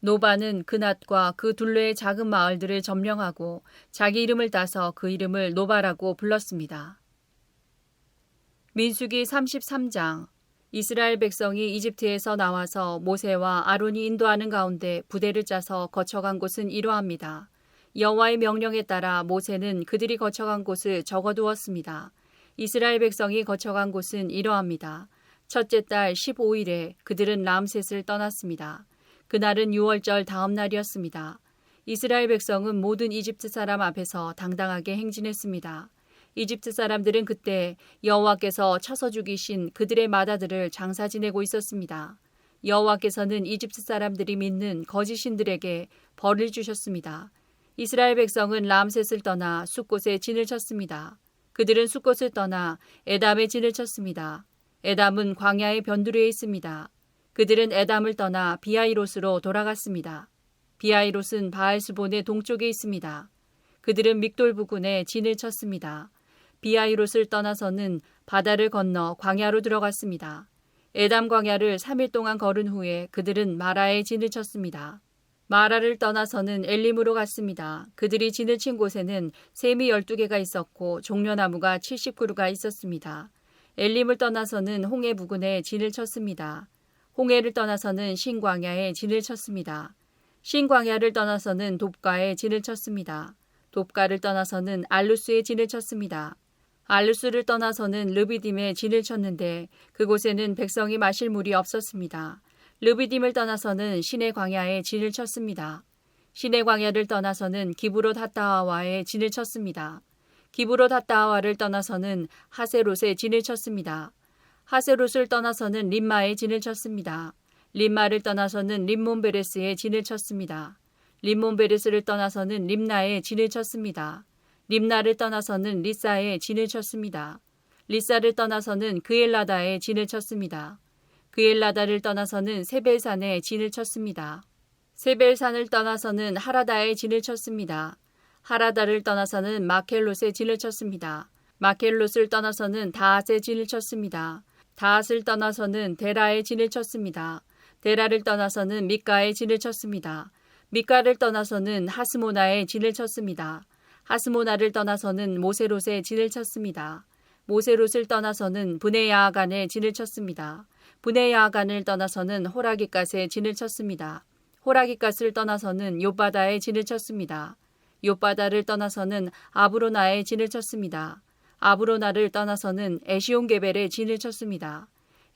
노바는 그낫과 그 둘레의 작은 마을들을 점령하고 자기 이름을 따서 그 이름을 노바라고 불렀습니다. 민수기 33장. 이스라엘 백성이 이집트에서 나와서 모세와 아론이 인도하는 가운데 부대를 짜서 거쳐간 곳은 이러합니다. 여호와의 명령에 따라 모세는 그들이 거쳐간 곳을 적어두었습니다. 이스라엘 백성이 거쳐간 곳은 이러합니다. 첫째 달 15일에 그들은 람셋을 떠났습니다. 그날은 6월절 다음 날이었습니다. 이스라엘 백성은 모든 이집트 사람 앞에서 당당하게 행진했습니다. 이집트 사람들은 그때 여호와께서 쳐서 죽이신 그들의 맏아들을 장사 지내고 있었습니다. 여호와께서는 이집트 사람들이 믿는 거짓 신들에게 벌을 주셨습니다. 이스라엘 백성은 람셋을 떠나 숫곳에 진을 쳤습니다. 그들은 숫곳을 떠나 에담에 진을 쳤습니다. 에담은 광야의 변두리에 있습니다. 그들은 에담을 떠나 비하이롯으로 돌아갔습니다. 비하이롯은 바알스본의 동쪽에 있습니다. 그들은 믹돌 부근에 진을 쳤습니다. 비하이롯을 떠나서는 바다를 건너 광야로 들어갔습니다. 에담 광야를 3일 동안 걸은 후에 그들은 마라에 진을 쳤습니다. 마라를 떠나서는 엘림으로 갔습니다. 그들이 진을 친 곳에는 샘이 12개가 있었고 종려나무가 70그루가 있었습니다. 엘림을 떠나서는 홍해 부근에 진을 쳤습니다. 홍해를 떠나서는 신광야에 진을 쳤습니다. 신광야를 떠나서는 돕가에 진을 쳤습니다. 돕가를 떠나서는 알루스에 진을 쳤습니다. 알루스를 떠나서는 르비딤에 진을 쳤는데 그곳에는 백성이 마실 물이 없었습니다. 르비딤을 떠나서는 시내 광야에 진을 쳤습니다. 시내 광야를 떠나서는 기브롯 핫다하와에 진을 쳤습니다. 기브롯 핫다하와를 떠나서는 하세롯에 진을 쳤습니다. 하세롯을 떠나서는 림마에 진을 쳤습니다. 림마를 떠나서는 림몬베레스에 진을 쳤습니다. 림몬베레스를 떠나서는 림나에 진을 쳤습니다. 림나를 떠나서는 리사에 진을 쳤습니다. 리사를 떠나서는 그엘라다에 진을 쳤습니다. 그엘라다를 떠나서는 세벨산에 진을 쳤습니다. 세벨산을 떠나서는 하라다에 진을 쳤습니다. 하라다를 떠나서는 마켈롯에 진을 쳤습니다. 마켈롯을 떠나서는 다핫에 진을 쳤습니다. 다핫을 떠나서는 데라에 진을 쳤습니다. 데라를 떠나서는 미가에 진을 쳤습니다. 미가를 떠나서는 하스모나에 진을 쳤습니다. 하스모나를 떠나서는 모세롯에 진을 쳤습니다. 모세롯을 떠나서는 브네야아간에 진을 쳤습니다. 브네야아간을 떠나서는 호라깃갓에 진을 쳤습니다. 호라깃갓을 떠나서는 욥바다에 진을 쳤습니다. 욥바다를 떠나서는 아브로나에 진을 쳤습니다. 아브로나를 떠나서는 에시온게벨에 진을 쳤습니다.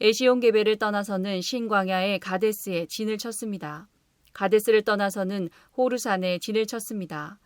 에시온게벨을 떠나서는 신광야의 가데스에 진을 쳤습니다. 가데스를 떠나서는 호르산에 진을 쳤습니다.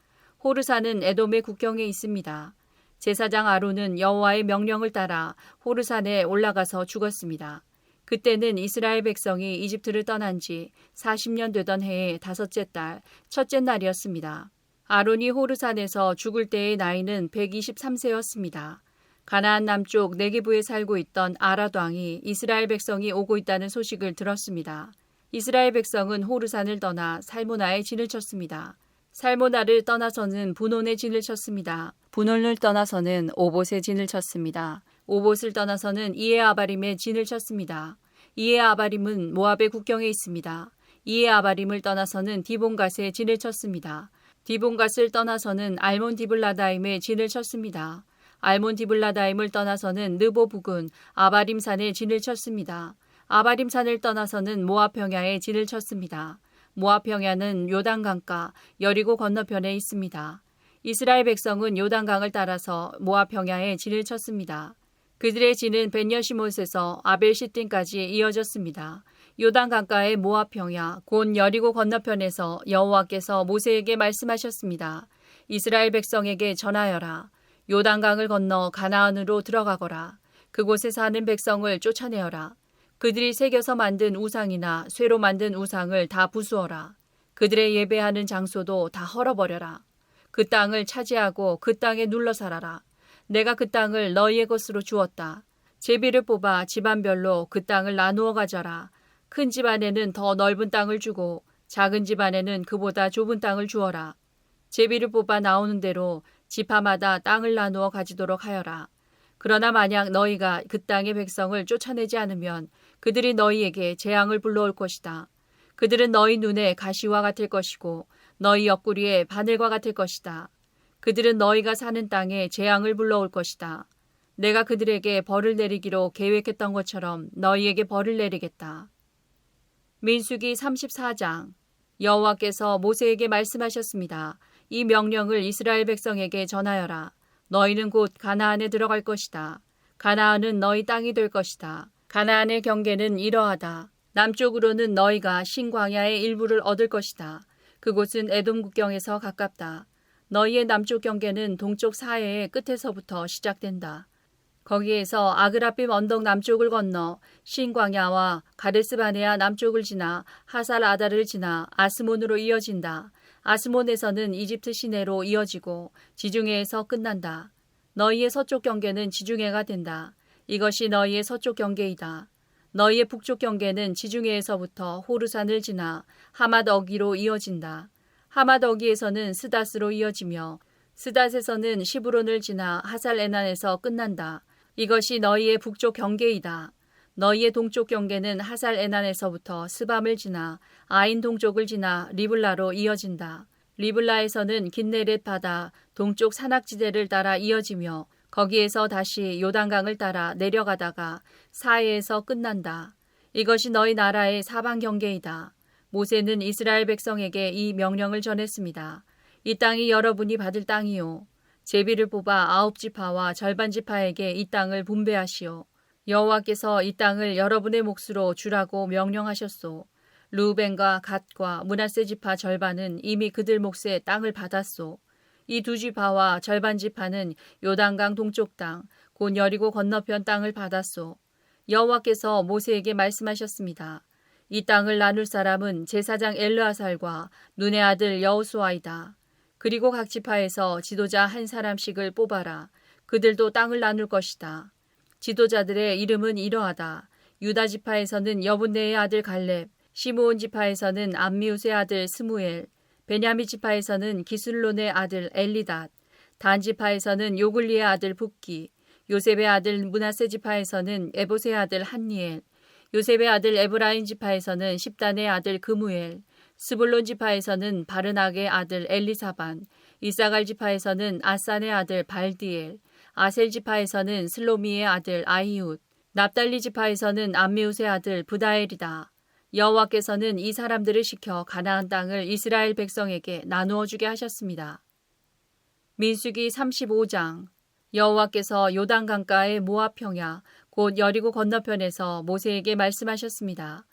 호르산은 에돔의 국경에 있습니다. 제사장 아론은 여호와의 명령을 따라 호르산에 올라가서 죽었습니다. 그때는 이스라엘 백성이 이집트를 떠난 지 40년 되던 해의 다섯째 달 첫째 날이었습니다. 아론이 호르산에서 죽을 때의 나이는 123세였습니다. 가나안 남쪽 네게부에 살고 있던 아랏 왕이 이스라엘 백성이 오고 있다는 소식을 들었습니다. 이스라엘 백성은 호르산을 떠나 살모나에 진을 쳤습니다. 살모나를 떠나서는 분온에 진을 쳤습니다. 분온을 떠나서는 오봇에 진을 쳤습니다. 오봇을 떠나서는 이에아바림에 진을 쳤습니다. 이에아바림은 모압의 국경에 있습니다. 이에아바림을 떠나서는 디본갓에 진을 쳤습니다. 디본갓을 떠나서는 알몬디블라다임에 진을 쳤습니다. 알몬디블라다임을 떠나서는 느보 부근 아바림산에 진을 쳤습니다. 아바림산을 떠나서는 모압 평야에 진을 쳤습니다. 모압 평야는 요단강가 여리고 건너편에 있습니다. 이스라엘 백성은 요단강을 따라서 모압 평야에 진을 쳤습니다. 그들의 진은 벤여시못에서 아벨시팀까지 이어졌습니다. 요단강가의 모압 평야 곧 여리고 건너편에서 여호와께서 모세에게 말씀하셨습니다. 이스라엘 백성에게 전하여라. 요단강을 건너 가나안으로 들어가거라. 그곳에 사는 백성을 쫓아내어라. 그들이 새겨서 만든 우상이나 쇠로 만든 우상을 다 부수어라. 그들의 예배하는 장소도 다 헐어버려라. 그 땅을 차지하고 그 땅에 눌러 살아라. 내가 그 땅을 너희의 것으로 주었다. 제비를 뽑아 집안별로 그 땅을 나누어 가져라. 큰 집안에는 더 넓은 땅을 주고 작은 집안에는 그보다 좁은 땅을 주어라. 제비를 뽑아 나오는 대로 지파마다 땅을 나누어 가지도록 하여라. 그러나 만약 너희가 그 땅의 백성을 쫓아내지 않으면 그들이 너희에게 재앙을 불러올 것이다. 그들은 너희 눈에 가시와 같을 것이고 너희 옆구리에 바늘과 같을 것이다. 그들은 너희가 사는 땅에 재앙을 불러올 것이다. 내가 그들에게 벌을 내리기로 계획했던 것처럼 너희에게 벌을 내리겠다. 민수기 34장. 여호와께서 모세에게 말씀하셨습니다. 이 명령을 이스라엘 백성에게 전하여라. 너희는 곧 가나안에 들어갈 것이다. 가나안은 너희 땅이 될 것이다. 가나안의 경계는 이러하다. 남쪽으로는 너희가 신광야의 일부를 얻을 것이다. 그곳은 에돔 국경에서 가깝다. 너희의 남쪽 경계는 동쪽 사해의 끝에서부터 시작된다. 거기에서 아그라빔 언덕 남쪽을 건너 신광야와 가데스바네아 남쪽을 지나 하살 아다를 지나 아스몬으로 이어진다. 아스몬에서는 이집트 시내로 이어지고 지중해에서 끝난다. 너희의 서쪽 경계는 지중해가 된다. 이것이 너희의 서쪽 경계이다. 너희의 북쪽 경계는 지중해에서부터 호르산을 지나 하맛 어기로 이어진다. 하맛 어기에서는 스닷으로 이어지며 스닷에서는 시브론을 지나 하살 에난에서 끝난다. 이것이 너희의 북쪽 경계이다. 너희의 동쪽 경계는 하살 에난에서부터 스밤을 지나 아인 동쪽을 지나 리블라로 이어진다. 리블라에서는 긴네렛 바다 동쪽 산악지대를 따라 이어지며 거기에서 다시 요단강을 따라 내려가다가 사해에서 끝난다. 이것이 너희 나라의 사방 경계이다. 모세는 이스라엘 백성에게 이 명령을 전했습니다. 이 땅이 여러분이 받을 땅이요. 제비를 뽑아 9지파와 절반지파에게 이 땅을 분배하시오. 여호와께서 이 땅을 여러분의 몫으로 주라고 명령하셨소. 르우벤과 갓과 므낫세 지파 절반은 이미 그들 몫의 땅을 받았소. 이 2지파와 절반지파는 요단강 동쪽 땅, 곧 여리고 건너편 땅을 받았소. 여호와께서 모세에게 말씀하셨습니다. 이 땅을 나눌 사람은 제사장 엘르아살과 눈의 아들 여호수아이다. 그리고 각 지파에서 지도자 한 사람씩을 뽑아라. 그들도 땅을 나눌 것이다. 지도자들의 이름은 이러하다. 유다 지파에서는 여분네의 아들 갈렙, 시므온 지파에서는 암미우스의 아들 스무엘, 베냐민 지파에서는 기술론의 아들 엘리닷, 단 지파에서는 요글리의 아들 붓기, 요셉의 아들 므낫세 지파에서는 에봇의 아들 한니엘, 요셉의 아들 에브라임 지파에서는 십단의 아들 그무엘, 스불론 지파에서는 바르낙의 아들 엘리사반, 이사갈 지파에서는 아산의 아들 발디엘, 아셀 지파에서는 슬로미의 아들 아이웃, 납달리 지파에서는 암미우스의 아들 부다엘이다. 여호와께서는 이 사람들을 시켜 가나안 땅을 이스라엘 백성에게 나누어 주게 하셨습니다. 민수기 35장. 여호와께서 요단 강가의 모압 평야 곧 여리고 건너편에서 모세에게 말씀하셨습니다.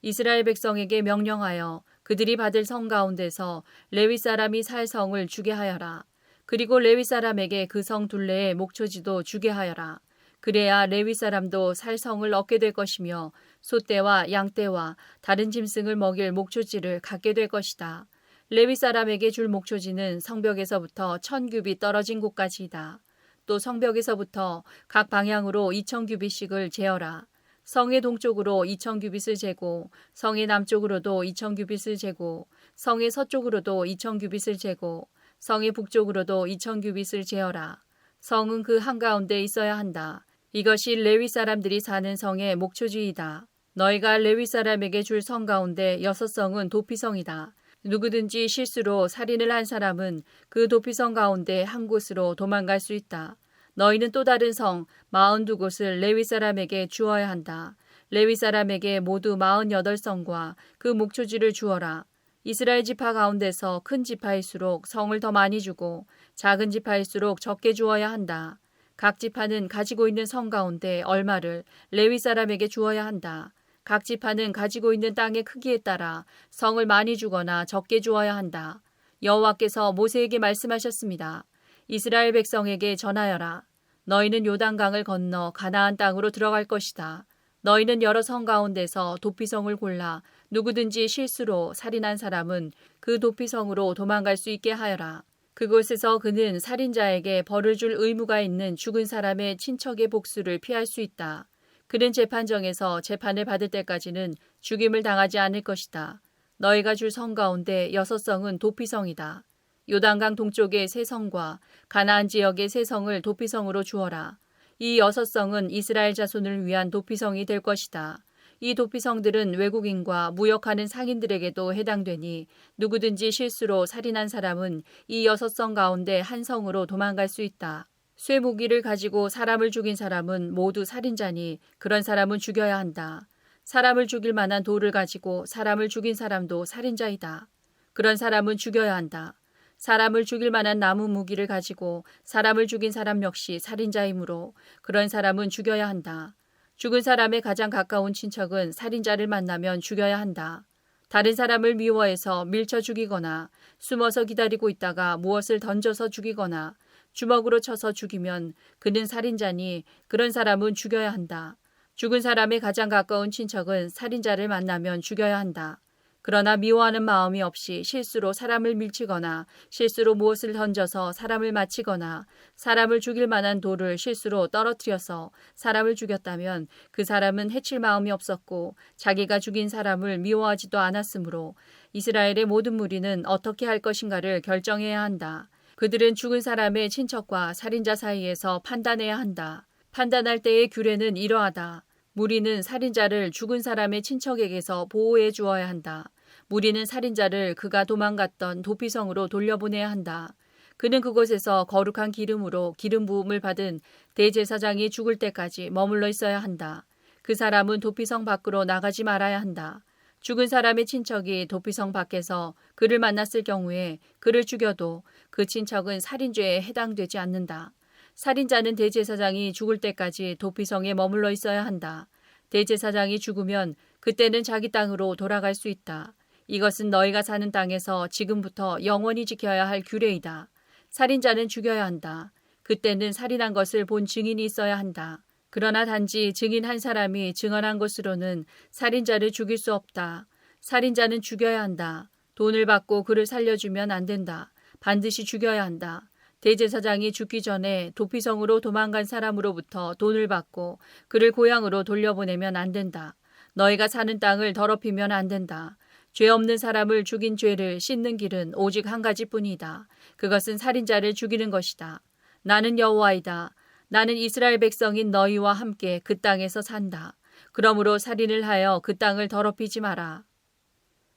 이스라엘 백성에게 명령하여 그들이 받을 성 가운데서 레위 사람이 살 성을 주게 하여라. 그리고 레위 사람에게 그 성 둘레의 목초지도 주게 하여라. 그래야 레위 사람도 살 성을 얻게 될 것이며 소떼와 양떼와 다른 짐승을 먹일 목초지를 갖게 될 것이다. 레위 사람에게 줄 목초지는 성벽에서부터 1000규빗 떨어진 곳까지이다. 또 성벽에서부터 각 방향으로 2000규빗씩을 재어라. 성의 동쪽으로 2000규빗을 재고 성의 남쪽으로도 2000규빗을 재고 성의 서쪽으로도 2000규빗을 재고 성의 북쪽으로도 2000규빗을 재어라. 성은 그 한가운데 있어야 한다. 이것이 레위 사람들이 사는 성의 목초지이다. 너희가 레위 사람에게 줄 성 가운데 6성은 도피성이다. 누구든지 실수로 살인을 한 사람은 그 도피성 가운데 한 곳으로 도망갈 수 있다. 너희는 또 다른 성 42곳을 레위 사람에게 주어야 한다. 레위 사람에게 모두 48성과 그 목초지를 주어라. 이스라엘 지파 가운데서 큰 지파일수록 성을 더 많이 주고 작은 지파일수록 적게 주어야 한다. 각 지파는 가지고 있는 성 가운데 얼마를 레위 사람에게 주어야 한다. 각 지파는 가지고 있는 땅의 크기에 따라 성을 많이 주거나 적게 주어야 한다. 여호와께서 모세에게 말씀하셨습니다. 이스라엘 백성에게 전하여라. 너희는 요단강을 건너 가나안 땅으로 들어갈 것이다. 너희는 여러 성 가운데서 도피성을 골라 누구든지 실수로 살인한 사람은 그 도피성으로 도망갈 수 있게 하여라. 그곳에서 그는 살인자에게 벌을 줄 의무가 있는 죽은 사람의 친척의 복수를 피할 수 있다. 그는 재판정에서 재판을 받을 때까지는 죽임을 당하지 않을 것이다. 너희가 줄 성 가운데 6성은 도피성이다. 요단강 동쪽의 3성과 가나안 지역의 3성을 도피성으로 주어라. 이 6성은 이스라엘 자손을 위한 도피성이 될 것이다. 이 도피성들은 외국인과 무역하는 상인들에게도 해당되니 누구든지 실수로 살인한 사람은 이 6성 가운데 한 성으로 도망갈 수 있다. 쇠무기를 가지고 사람을 죽인 사람은 모두 살인자니 그런 사람은 죽여야 한다. 사람을 죽일 만한 돌을 가지고 사람을 죽인 사람도 살인자이다. 그런 사람은 죽여야 한다. 사람을 죽일 만한 나무 무기를 가지고 사람을 죽인 사람 역시 살인자이므로 그런 사람은 죽여야 한다. 죽은 사람의 가장 가까운 친척은 살인자를 만나면 죽여야 한다. 다른 사람을 미워해서 밀쳐 죽이거나 숨어서 기다리고 있다가 무엇을 던져서 죽이거나 주먹으로 쳐서 죽이면 그는 살인자니 그런 사람은 죽여야 한다. 죽은 사람의 가장 가까운 친척은 살인자를 만나면 죽여야 한다. 그러나 미워하는 마음이 없이 실수로 사람을 밀치거나 실수로 무엇을 던져서 사람을 맞히거나 사람을 죽일 만한 돌을 실수로 떨어뜨려서 사람을 죽였다면 그 사람은 해칠 마음이 없었고 자기가 죽인 사람을 미워하지도 않았으므로 이스라엘의 모든 무리는 어떻게 할 것인가를 결정해야 한다. 그들은 죽은 사람의 친척과 살인자 사이에서 판단해야 한다. 판단할 때의 규례는 이러하다. 무리는 살인자를 죽은 사람의 친척에게서 보호해 주어야 한다. 무리는 살인자를 그가 도망갔던 도피성으로 돌려보내야 한다. 그는 그곳에서 거룩한 기름으로 기름 부음을 받은 대제사장이 죽을 때까지 머물러 있어야 한다. 그 사람은 도피성 밖으로 나가지 말아야 한다. 죽은 사람의 친척이 도피성 밖에서 그를 만났을 경우에 그를 죽여도 그 친척은 살인죄에 해당되지 않는다. 살인자는 대제사장이 죽을 때까지 도피성에 머물러 있어야 한다. 대제사장이 죽으면 그때는 자기 땅으로 돌아갈 수 있다. 이것은 너희가 사는 땅에서 지금부터 영원히 지켜야 할 규례이다. 살인자는 죽여야 한다. 그때는 살인한 것을 본 증인이 있어야 한다. 그러나 단지 증인 한 사람이 증언한 것으로는 살인자를 죽일 수 없다. 살인자는 죽여야 한다. 돈을 받고 그를 살려주면 안 된다. 반드시 죽여야 한다. 대제사장이 죽기 전에 도피성으로 도망간 사람으로부터 돈을 받고 그를 고향으로 돌려보내면 안 된다. 너희가 사는 땅을 더럽히면 안 된다. 죄 없는 사람을 죽인 죄를 씻는 길은 오직 한 가지뿐이다. 그것은 살인자를 죽이는 것이다. 나는 여호와이다. 나는 이스라엘 백성인 너희와 함께 그 땅에서 산다. 그러므로 살인을 하여 그 땅을 더럽히지 마라.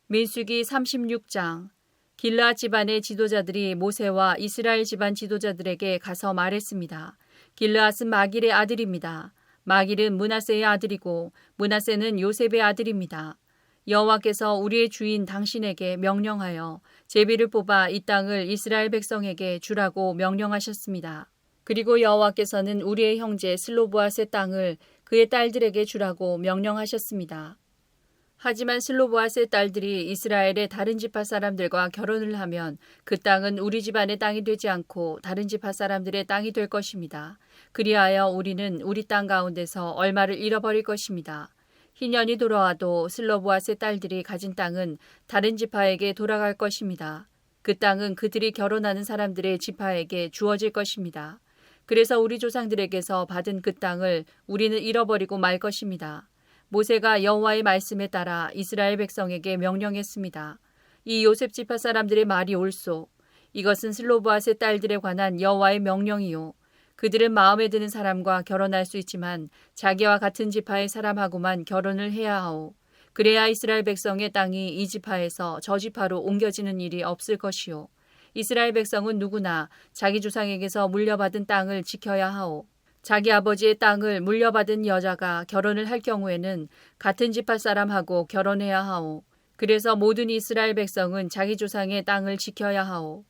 민수기 36장. 길르앗 집안의 지도자들이 모세와 이스라엘 집안 지도자들에게 가서 말했습니다. 길르앗은 마길의 아들입니다. 마길은 므낫세의 아들이고 므낫세는 요셉의 아들입니다. 여호와께서 우리의 주인 당신에게 명령하여 제비를 뽑아 이 땅을 이스라엘 백성에게 주라고 명령하셨습니다. 그리고 여호와께서는 우리의 형제 슬로보앗의 땅을 그의 딸들에게 주라고 명령하셨습니다. 하지만 슬로보앗의 딸들이 이스라엘의 다른 지파 사람들과 결혼을 하면 그 땅은 우리 집안의 땅이 되지 않고 다른 지파 사람들의 땅이 될 것입니다. 그리하여 우리는 우리 땅 가운데서 얼마를 잃어버릴 것입니다. 희년이 돌아와도 슬로보앗의 딸들이 가진 땅은 다른 지파에게 돌아갈 것입니다. 그 땅은 그들이 결혼하는 사람들의 지파에게 주어질 것입니다. 그래서 우리 조상들에게서 받은 그 땅을 우리는 잃어버리고 말 것입니다. 모세가 여호와의 말씀에 따라 이스라엘 백성에게 명령했습니다. 이 요셉 지파 사람들의 말이 옳소. 이것은 슬로보앗의 딸들에 관한 여호와의 명령이요. 그들은 마음에 드는 사람과 결혼할 수 있지만 자기와 같은 지파의 사람하고만 결혼을 해야 하오. 그래야 이스라엘 백성의 땅이 이 지파에서 저 지파로 옮겨지는 일이 없을 것이요. 이스라엘 백성은 누구나 자기 조상에게서 물려받은 땅을 지켜야 하오. 자기 아버지의 땅을 물려받은 여자가 결혼을 할 경우에는 같은 지파 사람하고 결혼해야 하오. 그래서 모든 이스라엘 백성은 자기 조상의 땅을 지켜야 하오.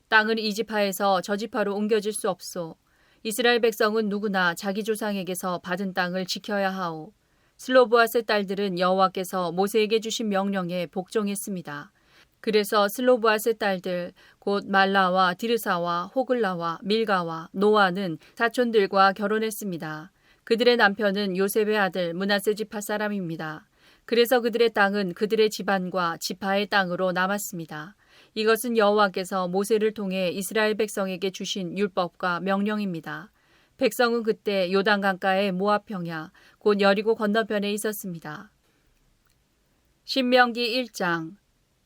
땅은 이 지파에서 저 지파로 옮겨질 수 없소. 이스라엘 백성은 누구나 자기 조상에게서 받은 땅을 지켜야 하오. 슬로보앗의 딸들은 여호와께서 모세에게 주신 명령에 복종했습니다. 그래서 슬로보앗의 딸들 곧 말라와 디르사와 호글라와 밀가와 노아는 사촌들과 결혼했습니다. 그들의 남편은 요셉의 아들 므낫세 지파 사람입니다. 그래서 그들의 땅은 그들의 집안과 지파의 땅으로 남았습니다. 이것은 여호와께서 모세를 통해 이스라엘 백성에게 주신 율법과 명령입니다. 백성은 그때 요단 강가의 모압 평야 곧 여리고 건너편에 있었습니다. 신명기 1장.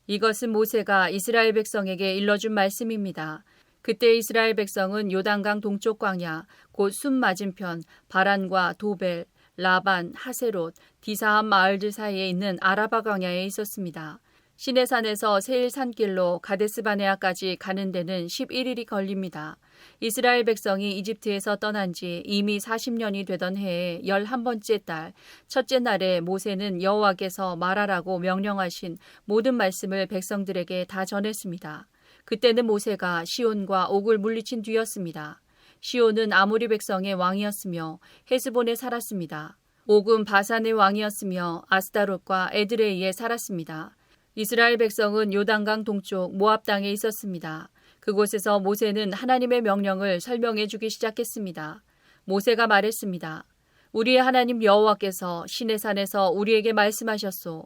이것은 모세가 이스라엘 백성에게 일러준 말씀입니다. 그때 이스라엘 백성은 요단강 동쪽 광야 곧 순 맞은편 바란과 도벨, 라반, 하세롯, 디사함 마을들 사이에 있는 아라바 광야에 있었습니다. 시내산에서 세일 산길로 가데스바네아까지 가는 데는 11일이 걸립니다. 이스라엘 백성이 이집트에서 떠난 지 이미 40년이 되던 해에 11번째 달 첫째 날에 모세는 여호와께서 말하라고 명령하신 모든 말씀을 백성들에게 다 전했습니다. 그때는 모세가 시온과 옥을 물리친 뒤였습니다. 시온은 아모리 백성의 왕이었으며 헤스본에 살았습니다. 옥은 바산의 왕이었으며 아스다롯과 에드레이에 살았습니다. 이스라엘 백성은 요단강 동쪽 모압 땅에 있었습니다. 그곳에서 모세는 하나님의 명령을 설명해 주기 시작했습니다. 모세가 말했습니다. 우리의 하나님 여호와께서 시내산에서 우리에게 말씀하셨소.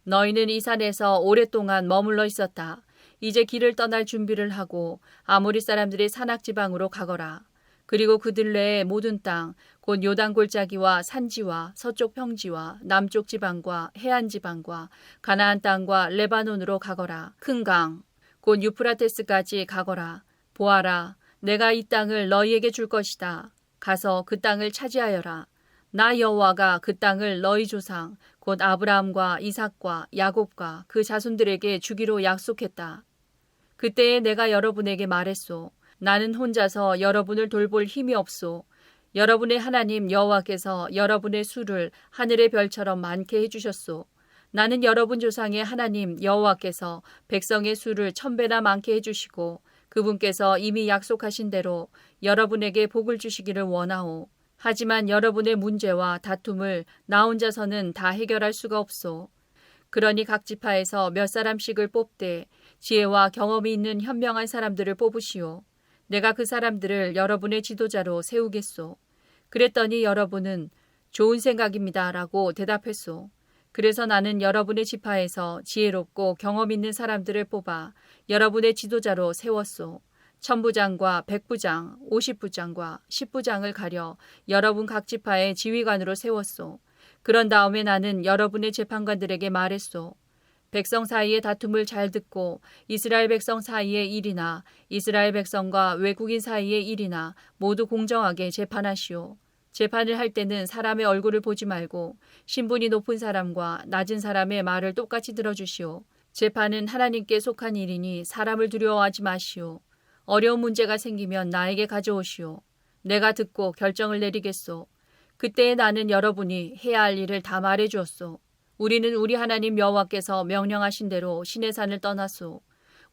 너희는 이 산에서 오랫동안 머물러 있었다. 이제 길을 떠날 준비를 하고 아모리 사람들의 산악지방으로 가거라. 그리고 그들 내의 모든 땅, 곧 요단 골짜기와 산지와 서쪽 평지와 남쪽 지방과 해안 지방과 가나안 땅과 레바논으로 가거라. 큰 강, 곧 유프라테스까지 가거라. 보아라, 내가 이 땅을 너희에게 줄 것이다. 가서 그 땅을 차지하여라. 나 여호와가 그 땅을 너희 조상, 곧 아브라함과 이삭과 야곱과 그 자손들에게 주기로 약속했다. 그때에 내가 여러분에게 말했소. 나는 혼자서 여러분을 돌볼 힘이 없소. 여러분의 하나님 여호와께서 여러분의 수를 하늘의 별처럼 많게 해주셨소. 나는 여러분 조상의 하나님 여호와께서 백성의 수를 1000배나 많게 해주시고 그분께서 이미 약속하신 대로 여러분에게 복을 주시기를 원하오. 하지만 여러분의 문제와 다툼을 나 혼자서는 다 해결할 수가 없소. 그러니 각 지파에서 몇 사람씩을 뽑되 지혜와 경험이 있는 현명한 사람들을 뽑으시오. 내가 그 사람들을 여러분의 지도자로 세우겠소. 그랬더니 여러분은 좋은 생각입니다 라고 대답했소. 그래서 나는 여러분의 지파에서 지혜롭고 경험 있는 사람들을 뽑아 여러분의 지도자로 세웠소. 1000부장과 100부장, 50부장과 10부장을 가려 여러분 각 지파의 지휘관으로 세웠소. 그런 다음에 나는 여러분의 재판관들에게 말했소. 백성 사이의 다툼을 잘 듣고 이스라엘 백성 사이의 일이나 이스라엘 백성과 외국인 사이의 일이나 모두 공정하게 재판하시오. 재판을 할 때는 사람의 얼굴을 보지 말고 신분이 높은 사람과 낮은 사람의 말을 똑같이 들어주시오. 재판은 하나님께 속한 일이니 사람을 두려워하지 마시오. 어려운 문제가 생기면 나에게 가져오시오. 내가 듣고 결정을 내리겠소. 그때에 나는 여러분이 해야 할 일을 다 말해 주었소. 우리는 우리 하나님 여호와께서 명령하신 대로 시내산을 떠났소.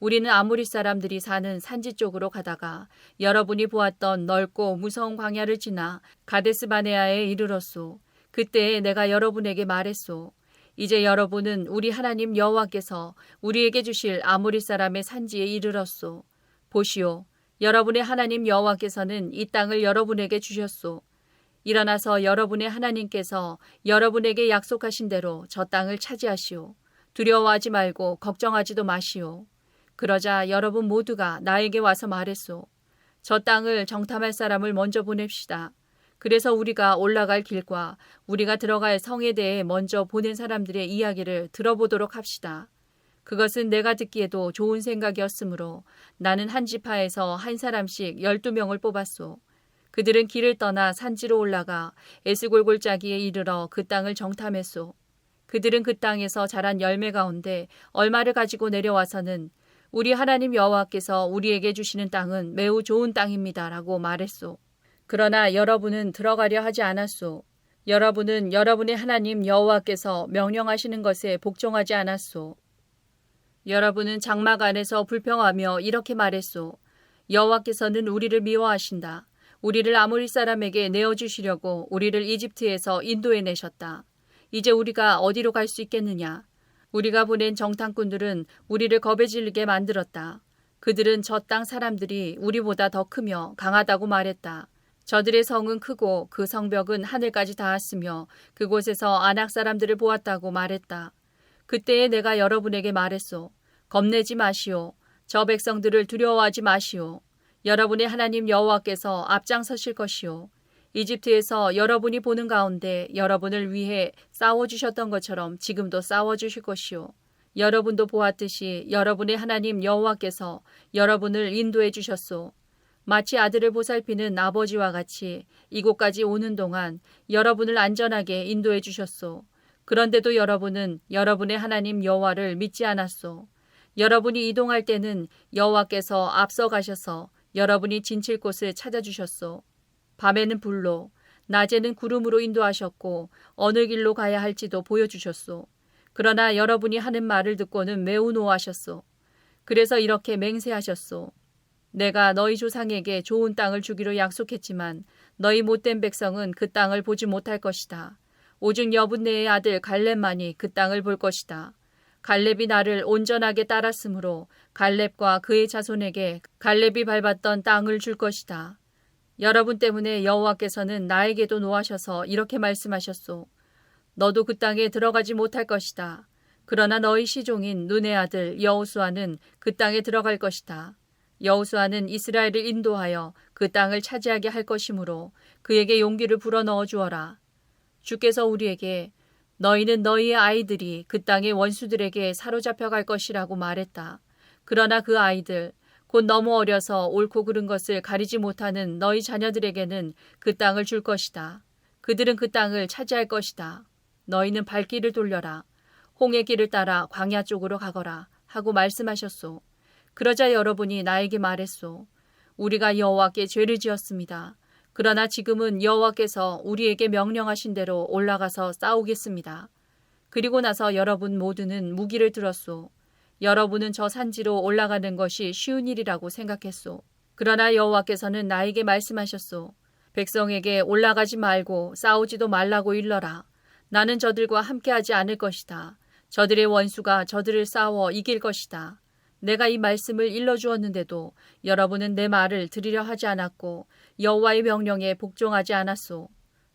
우리는 아모리 사람들이 사는 산지 쪽으로 가다가 여러분이 보았던 넓고 무서운 광야를 지나 가데스 바네아에 이르렀소. 그때에 내가 여러분에게 말했소. 이제 여러분은 우리 하나님 여호와께서 우리에게 주실 아모리 사람의 산지에 이르렀소. 보시오. 여러분의 하나님 여호와께서는 이 땅을 여러분에게 주셨소. 일어나서 여러분의 하나님께서 여러분에게 약속하신 대로 저 땅을 차지하시오. 두려워하지 말고 걱정하지도 마시오. 그러자 여러분 모두가 나에게 와서 말했소. 저 땅을 정탐할 사람을 먼저 보냅시다. 그래서 우리가 올라갈 길과 우리가 들어갈 성에 대해 먼저 보낸 사람들의 이야기를 들어보도록 합시다. 그것은 내가 듣기에도 좋은 생각이었으므로 나는 한 지파에서 한 사람씩 12명을 뽑았소. 그들은 길을 떠나 산지로 올라가 에스골 골짜기에 이르러 그 땅을 정탐했소. 그들은 그 땅에서 자란 열매 가운데 얼마를 가지고 내려와서는 우리 하나님 여호와께서 우리에게 주시는 땅은 매우 좋은 땅입니다 라고 말했소. 그러나 여러분은 들어가려 하지 않았소. 여러분은 여러분의 하나님 여호와께서 명령하시는 것에 복종하지 않았소. 여러분은 장막 안에서 불평하며 이렇게 말했소. 여호와께서는 우리를 미워하신다. 우리를 아모리 사람에게 내어주시려고 우리를 이집트에서 인도해내셨다. 이제 우리가 어디로 갈 수 있겠느냐? 우리가 보낸 정탐꾼들은 우리를 겁에 질리게 만들었다. 그들은 저 땅 사람들이 우리보다 더 크며 강하다고 말했다. 저들의 성은 크고 그 성벽은 하늘까지 닿았으며 그곳에서 아낙 사람들을 보았다고 말했다. 그때에 내가 여러분에게 말했소. 겁내지 마시오. 저 백성들을 두려워하지 마시오. 여러분의 하나님 여호와께서 앞장서실 것이요. 이집트에서 여러분이 보는 가운데 여러분을 위해 싸워주셨던 것처럼 지금도 싸워주실 것이요. 여러분도 보았듯이 여러분의 하나님 여호와께서 여러분을 인도해 주셨소. 마치 아들을 보살피는 아버지와 같이 이곳까지 오는 동안 여러분을 안전하게 인도해 주셨소. 그런데도 여러분은 여러분의 하나님 여호와를 믿지 않았소. 여러분이 이동할 때는 여호와께서 앞서 가셔서 여러분이 진칠 곳을 찾아주셨소. 밤에는 불로, 낮에는 구름으로 인도하셨고 어느 길로 가야 할지도 보여주셨소. 그러나 여러분이 하는 말을 듣고는 매우 노하셨소. 그래서 이렇게 맹세하셨소. 내가 너희 조상에게 좋은 땅을 주기로 약속했지만 너희 못된 백성은 그 땅을 보지 못할 것이다. 오직 여분네의 아들 갈렙만이 그 땅을 볼 것이다. 갈렙이 나를 온전하게 따랐으므로 갈렙과 그의 자손에게 갈렙이 밟았던 땅을 줄 것이다. 여러분 때문에 여호와께서는 나에게도 노하셔서 이렇게 말씀하셨소. 너도 그 땅에 들어가지 못할 것이다. 그러나 너희 시종인 눈의 아들 여호수아는 그 땅에 들어갈 것이다. 여호수아는 이스라엘을 인도하여 그 땅을 차지하게 할 것이므로 그에게 용기를 불어넣어 주어라. 주께서 우리에게 너희는 너희의 아이들이 그 땅의 원수들에게 사로잡혀 갈 것이라고 말했다. 그러나 그 아이들, 곧 너무 어려서 옳고 그른 것을 가리지 못하는 너희 자녀들에게는 그 땅을 줄 것이다. 그들은 그 땅을 차지할 것이다. 너희는 발길을 돌려라. 홍해 길을 따라 광야 쪽으로 가거라 하고 말씀하셨소. 그러자 여러분이 나에게 말했소. 우리가 여호와께 죄를 지었습니다. 그러나 지금은 여호와께서 우리에게 명령하신 대로 올라가서 싸우겠습니다. 그리고 나서 여러분 모두는 무기를 들었소. 여러분은 저 산지로 올라가는 것이 쉬운 일이라고 생각했소. 그러나 여호와께서는 나에게 말씀하셨소. 백성에게 올라가지 말고 싸우지도 말라고 일러라. 나는 저들과 함께하지 않을 것이다. 저들의 원수가 저들을 싸워 이길 것이다. 내가 이 말씀을 일러주었는데도 여러분은 내 말을 들으려 하지 않았고 여호와의 명령에 복종하지 않았소.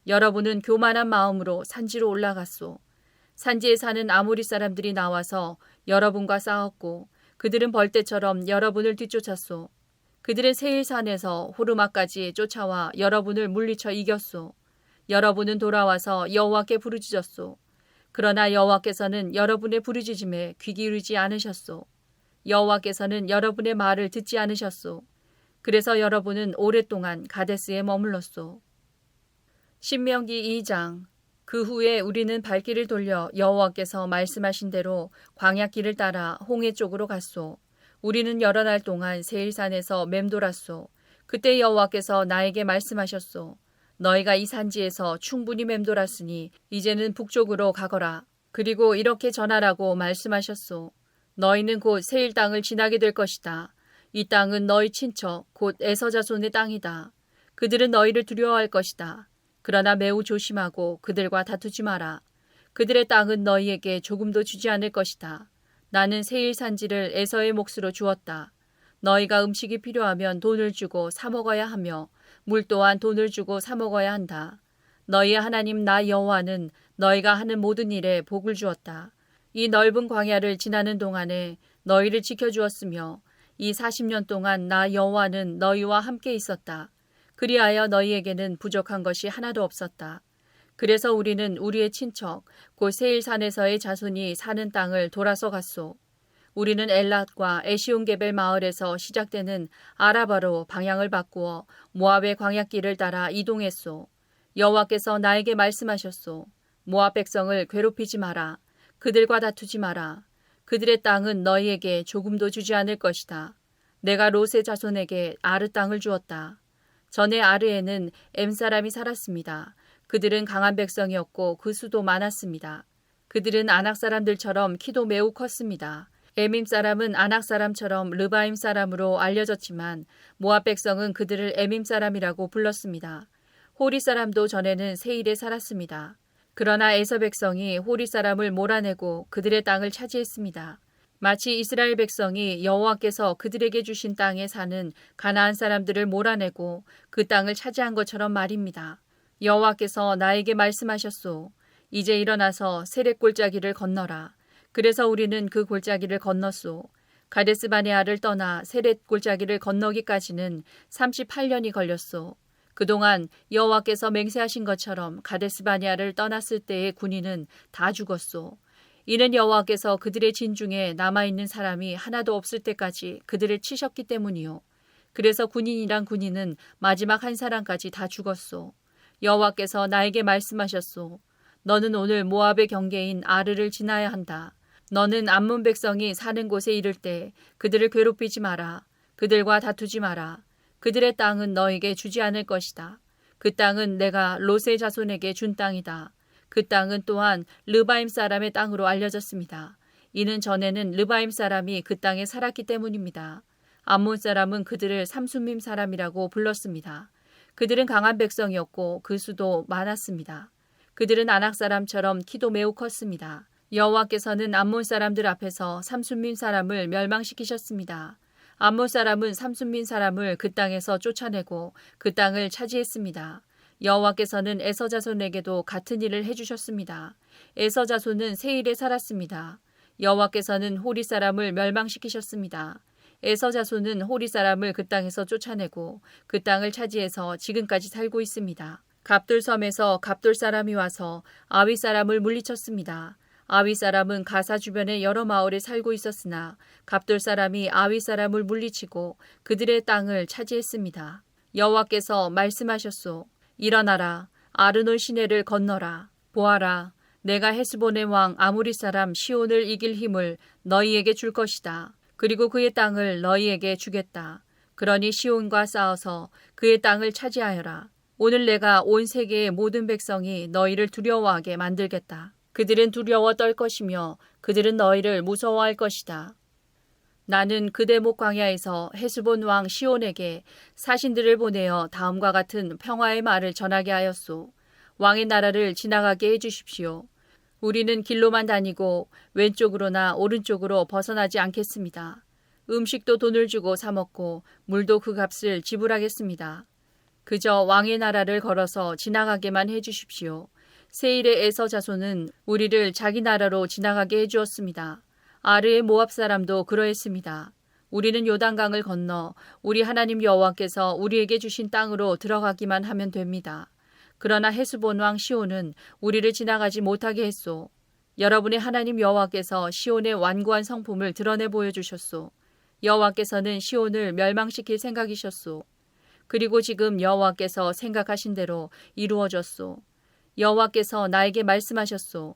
여러분은 교만한 마음으로 산지로 올라갔소. 산지에 사는 아모리 사람들이 나와서 여러분과 싸웠고 그들은 벌떼처럼 여러분을 뒤쫓았소. 그들은 세일산에서 호르마까지 쫓아와 여러분을 물리쳐 이겼소. 여러분은 돌아와서 여호와께 부르짖었소. 그러나 여호와께서는 여러분의 부르짖음에 귀 기울이지 않으셨소. 여호와께서는 여러분의 말을 듣지 않으셨소. 그래서 여러분은 오랫동안 가데스에 머물렀소. 신명기 2장. 그 후에 우리는 발길을 돌려 여호와께서 말씀하신 대로 광야길을 따라 홍해 쪽으로 갔소. 우리는 여러 날 동안 세일산에서 맴돌았소. 그때 여호와께서 나에게 말씀하셨소. 너희가 이 산지에서 충분히 맴돌았으니 이제는 북쪽으로 가거라. 그리고 이렇게 전하라고 말씀하셨소. 너희는 곧 세일 땅을 지나게 될 것이다. 이 땅은 너희 친척 곧 에서 자손의 땅이다. 그들은 너희를 두려워할 것이다. 그러나 매우 조심하고 그들과 다투지 마라. 그들의 땅은 너희에게 조금도 주지 않을 것이다. 나는 세일 산지를 에서의 몫으로 주었다. 너희가 음식이 필요하면 돈을 주고 사 먹어야 하며 물 또한 돈을 주고 사 먹어야 한다. 너희의 하나님 나 여호와는 너희가 하는 모든 일에 복을 주었다. 이 넓은 광야를 지나는 동안에 너희를 지켜주었으며 이 40년 동안 나 여호와는 너희와 함께 있었다. 그리하여 너희에게는 부족한 것이 하나도 없었다. 그래서 우리는 우리의 친척 곧 세일산에서의 자손이 사는 땅을 돌아서 갔소. 우리는 엘랏과 에시온게벨 마을에서 시작되는 아라바로 방향을 바꾸어 모압의 광야길을 따라 이동했소. 여호와께서 나에게 말씀하셨소. 모압 백성을 괴롭히지 마라. 그들과 다투지 마라. 그들의 땅은 너희에게 조금도 주지 않을 것이다. 내가 롯의 자손에게 아르 땅을 주었다. 전에 아르에는 엠사람이 살았습니다. 그들은 강한 백성이었고 그 수도 많았습니다. 그들은 아낙 사람들처럼 키도 매우 컸습니다. 에밈 사람은 아낙 사람처럼 르바임 사람으로 알려졌지만 모압 백성은 그들을 에밈 사람이라고 불렀습니다. 호리 사람도 전에는 세일에 살았습니다. 그러나 에서 백성이 호리 사람을 몰아내고 그들의 땅을 차지했습니다. 마치 이스라엘 백성이 여호와께서 그들에게 주신 땅에 사는 가나안 사람들을 몰아내고 그 땅을 차지한 것처럼 말입니다. 여호와께서 나에게 말씀하셨소. 이제 일어나서 세렛 골짜기를 건너라. 그래서 우리는 그 골짜기를 건넜소. 가데스 바네아를 떠나 세렛 골짜기를 건너기까지는 38년이 걸렸소. 그동안 여호와께서 맹세하신 것처럼 가데스 바네아를 떠났을 때의 군인은 다 죽었소. 이는 여호와께서 그들의 진중에 남아있는 사람이 하나도 없을 때까지 그들을 치셨기 때문이요. 그래서 군인이란 군인은 마지막 한 사람까지 다 죽었소. 여호와께서 나에게 말씀하셨소. 너는 오늘 모압의 경계인 아르를 지나야 한다. 너는 암몬 백성이 사는 곳에 이를 때 그들을 괴롭히지 마라. 그들과 다투지 마라. 그들의 땅은 너에게 주지 않을 것이다. 그 땅은 내가 롯의 자손에게 준 땅이다. 그 땅은 또한 르바임 사람의 땅으로 알려졌습니다. 이는 전에는 르바임 사람이 그 땅에 살았기 때문입니다. 암몬 사람은 그들을 삼순밈 사람이라고 불렀습니다. 그들은 강한 백성이었고 그 수도 많았습니다. 그들은 아낙 사람처럼 키도 매우 컸습니다. 여호와께서는 암몬 사람들 앞에서 삼순밈 사람을 멸망시키셨습니다. 암몬 사람은 삼순민 사람을 그 땅에서 쫓아내고 그 땅을 차지했습니다. 여호와께서는 에서 자손에게도 같은 일을 해주셨습니다. 에서 자손은 세일에 살았습니다. 여호와께서는 호리 사람을 멸망시키셨습니다. 에서 자손은 호리 사람을 그 땅에서 쫓아내고 그 땅을 차지해서 지금까지 살고 있습니다. 갑돌 섬에서 갑돌 사람이 와서 아위 사람을 물리쳤습니다. 아위 사람은 가사 주변의 여러 마을에 살고 있었으나 갑돌 사람이 아위 사람을 물리치고 그들의 땅을 차지했습니다. 여호와께서 말씀하셨소. 일어나라. 아르논 시내를 건너라. 보아라. 내가 헤스본의 왕 아무리 사람 시온을 이길 힘을 너희에게 줄 것이다. 그리고 그의 땅을 너희에게 주겠다. 그러니 시온과 싸워서 그의 땅을 차지하여라. 오늘 내가 온 세계의 모든 백성이 너희를 두려워하게 만들겠다. 그들은 두려워 떨 것이며 그들은 너희를 무서워할 것이다. 나는 그대목 광야에서 헤스본 왕 시온에게 사신들을 보내어 다음과 같은 평화의 말을 전하게 하였소. 왕의 나라를 지나가게 해주십시오. 우리는 길로만 다니고 왼쪽으로나 오른쪽으로 벗어나지 않겠습니다. 음식도 돈을 주고 사 먹고 물도 그 값을 지불하겠습니다. 그저 왕의 나라를 걸어서 지나가게만 해주십시오. 세일의 에서 자손은 우리를 자기 나라로 지나가게 해주었습니다. 아르의 모압 사람도 그러했습니다. 우리는 요단강을 건너 우리 하나님 여호와께서 우리에게 주신 땅으로 들어가기만 하면 됩니다. 그러나 헤스본 왕 시온은 우리를 지나가지 못하게 했소. 여러분의 하나님 여호와께서 시온의 완고한 성품을 드러내 보여주셨소. 여호와께서는 시온을 멸망시킬 생각이셨소. 그리고 지금 여호와께서 생각하신 대로 이루어졌소. 여호와께서 나에게 말씀하셨소.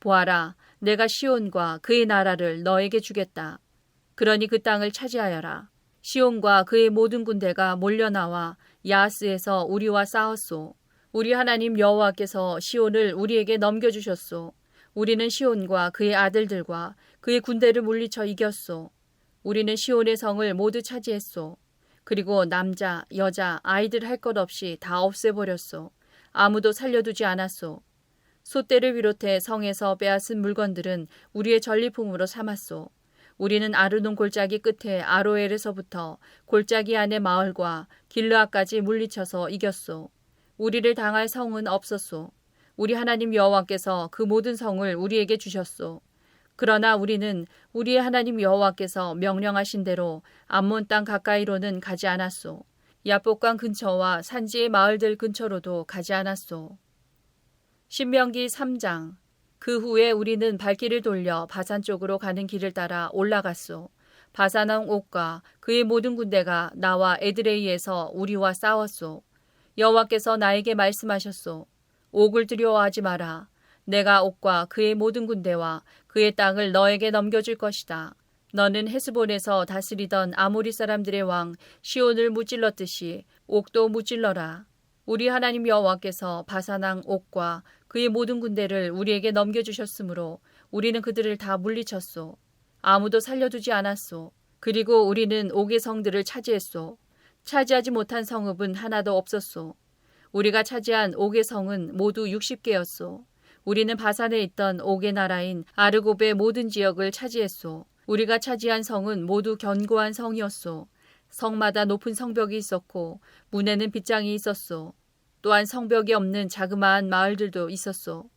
보아라, 내가 시온과 그의 나라를 너에게 주겠다. 그러니 그 땅을 차지하여라. 시온과 그의 모든 군대가 몰려나와 야하스에서 우리와 싸웠소. 우리 하나님 여호와께서 시온을 우리에게 넘겨주셨소. 우리는 시온과 그의 아들들과 그의 군대를 물리쳐 이겼소. 우리는 시온의 성을 모두 차지했소. 그리고 남자, 여자, 아이들 할 것 없이 다 없애버렸소. 아무도 살려두지 않았소. 솥대를 비롯해 성에서 빼앗은 물건들은 우리의 전리품으로 삼았소. 우리는 아르논 골짜기 끝에 아로엘에서부터 골짜기 안의 마을과 길르앗까지 물리쳐서 이겼소. 우리를 당할 성은 없었소. 우리 하나님 여호와께서 그 모든 성을 우리에게 주셨소. 그러나 우리는 우리의 하나님 여호와께서 명령하신 대로 암몬 땅 가까이로는 가지 않았소. 야복강 근처와 산지의 마을들 근처로도 가지 않았소. 신명기 3장. 그 후에 우리는 발길을 돌려 바산 쪽으로 가는 길을 따라 올라갔소. 바산 왕 옥과 그의 모든 군대가 나와 에드레이에서 우리와 싸웠소. 여호와께서 나에게 말씀하셨소. 옥을 두려워하지 마라. 내가 옥과 그의 모든 군대와 그의 땅을 너에게 넘겨줄 것이다. 너는 헤스본에서 다스리던 아모리 사람들의 왕 시온을 무찔렀듯이 옥도 무찔러라. 우리 하나님 여호와께서 바산 왕 옥과 그의 모든 군대를 우리에게 넘겨주셨으므로 우리는 그들을 다 물리쳤소. 아무도 살려두지 않았소. 그리고 우리는 옥의 성들을 차지했소. 차지하지 못한 성읍은 하나도 없었소. 우리가 차지한 옥의 성은 모두 60개였소. 우리는 바산에 있던 옥의 나라인 아르곱의 모든 지역을 차지했소. 우리가 차지한 성은 모두 견고한 성이었소. 성마다 높은 성벽이 있었고 문에는 빗장이 있었소. 또한 성벽이 없는 자그마한 마을들도 있었소.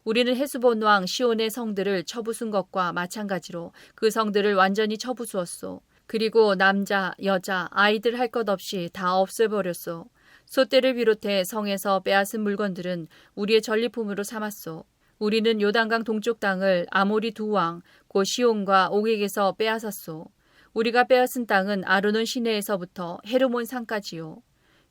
우리는 헤스본 왕 시온의 성들을 쳐부순 것과 마찬가지로 그 성들을 완전히 쳐부수었소. 그리고 남자, 여자, 아이들 할 것 없이 다 없애버렸소. 솥대를 비롯해 성에서 빼앗은 물건들은 우리의 전리품으로 삼았소. 우리는 요단강 동쪽 땅을 아모리 두 왕, 곧 시온과 옥에게서 빼앗았소. 우리가 빼앗은 땅은 아르논 시내에서부터 헤르몬 산까지요.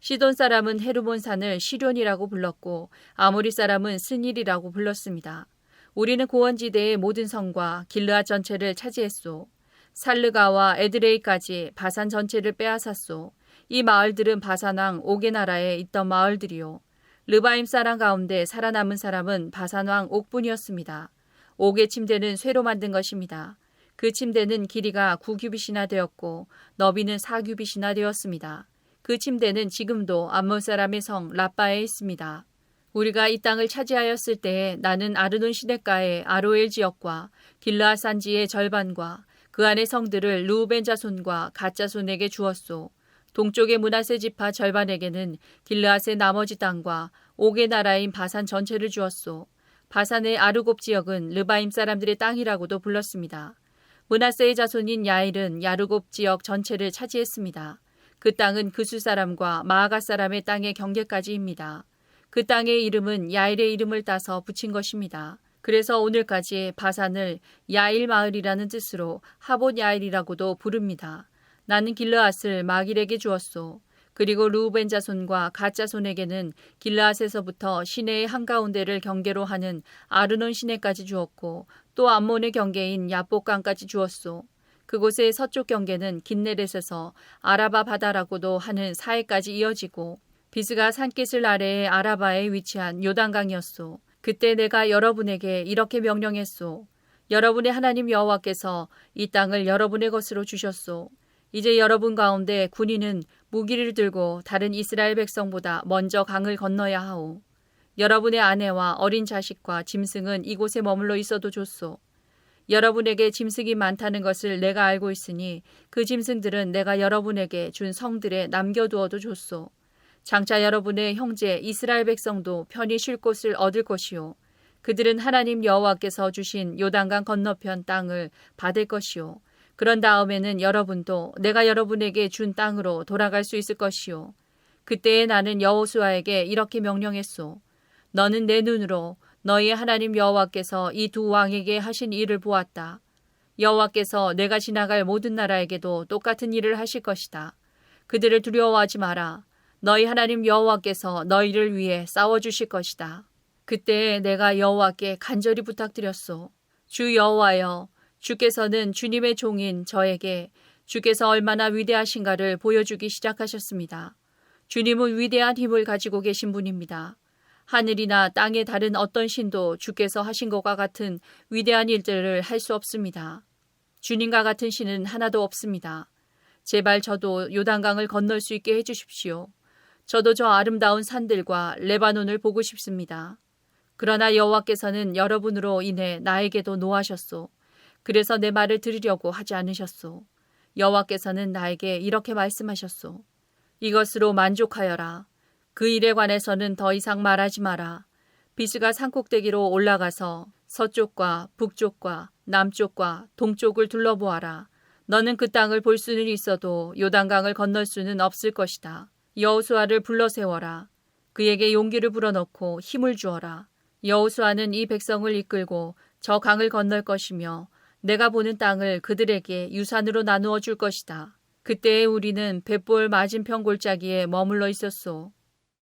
시돈 사람은 헤르몬 산을 시련이라고 불렀고 아모리 사람은 스닐이라고 불렀습니다. 우리는 고원지대의 모든 성과 길르앗 전체를 차지했소. 살르가와 에드레이까지 바산 전체를 빼앗았소. 이 마을들은 바산 왕 옥의 나라에 있던 마을들이요. 르바임 사람 가운데 살아남은 사람은 바산 왕 옥뿐이었습니다. 옥의 침대는 쇠로 만든 것입니다. 그 침대는 길이가 9규빗이나 되었고 너비는 4규빗이나 되었습니다. 그 침대는 지금도 암몬 사람의 성 라빠에 있습니다. 우리가 이 땅을 차지하였을 때에 나는 아르논 시냇가의 아로엘 지역과 길르앗 산지의 절반과 그 안의 성들을 르우벤 자손과 갓 자손에게 주었소. 동쪽의 므낫세 지파 절반에게는 길르앗의 나머지 땅과 옥의 나라인 바산 전체를 주었소. 바산의 아르곱 지역은 르바임 사람들의 땅이라고도 불렀습니다. 므낫세의 자손인 야일은 야르곱 지역 전체를 차지했습니다. 그 땅은 그수 사람과 마아가 사람의 땅의 경계까지입니다. 그 땅의 이름은 야일의 이름을 따서 붙인 것입니다. 그래서 오늘까지 바산을 야일 마을이라는 뜻으로 하봇 야일이라고도 부릅니다. 나는 길르앗을 마길에게 주었소. 그리고 르우벤 자손과 갓 자손에게는 길르앗에서부터 시내의 한가운데를 경계로 하는 아르논 시내까지 주었고 또 암몬의 경계인 야복강까지 주었소. 그곳의 서쪽 경계는 긴네렛에서 아라바 바다라고도 하는 사해까지 이어지고 비스가 산깃을 아래의 아라바에 위치한 요단강이었소. 그때 내가 여러분에게 이렇게 명령했소. 여러분의 하나님 여호와께서 이 땅을 여러분의 것으로 주셨소. 이제 여러분 가운데 군인은 무기를 들고 다른 이스라엘 백성보다 먼저 강을 건너야 하오. 여러분의 아내와 어린 자식과 짐승은 이곳에 머물러 있어도 좋소. 여러분에게 짐승이 많다는 것을 내가 알고 있으니 그 짐승들은 내가 여러분에게 준 성들에 남겨두어도 좋소. 장차 여러분의 형제 이스라엘 백성도 편히 쉴 곳을 얻을 것이요. 그들은 하나님 여호와께서 주신 요단강 건너편 땅을 받을 것이요. 그런 다음에는 여러분도 내가 여러분에게 준 땅으로 돌아갈 수 있을 것이요. 그때에 나는 여호수아에게 이렇게 명령했소. 너는 내 눈으로 너희 하나님 여호와께서 이 두 왕에게 하신 일을 보았다. 여호와께서 내가 지나갈 모든 나라에게도 똑같은 일을 하실 것이다. 그들을 두려워하지 마라. 너희 하나님 여호와께서 너희를 위해 싸워주실 것이다. 그때에 내가 여호와께 간절히 부탁드렸소. 주 여호와여, 주께서는 주님의 종인 저에게 주께서 얼마나 위대하신가를 보여주기 시작하셨습니다. 주님은 위대한 힘을 가지고 계신 분입니다. 하늘이나 땅의 다른 어떤 신도 주께서 하신 것과 같은 위대한 일들을 할 수 없습니다. 주님과 같은 신은 하나도 없습니다. 제발 저도 요단강을 건널 수 있게 해주십시오. 저도 저 아름다운 산들과 레바논을 보고 싶습니다. 그러나 여호와께서는 여러분으로 인해 나에게도 노하셨소. 그래서 내 말을 들으려고 하지 않으셨소. 여호와께서는 나에게 이렇게 말씀하셨소. 이것으로 만족하여라. 그 일에 관해서는 더 이상 말하지 마라. 비스가 산꼭대기로 올라가서 서쪽과 북쪽과 남쪽과 동쪽을 둘러보아라. 너는 그 땅을 볼 수는 있어도 요단강을 건널 수는 없을 것이다. 여호수아를 불러 세워라. 그에게 용기를 불어넣고 힘을 주어라. 여호수아는 이 백성을 이끌고 저 강을 건널 것이며 내가 보는 땅을 그들에게 유산으로 나누어 줄 것이다. 그때에 우리는 벳볼 맞은편 골짜기에 머물러 있었소.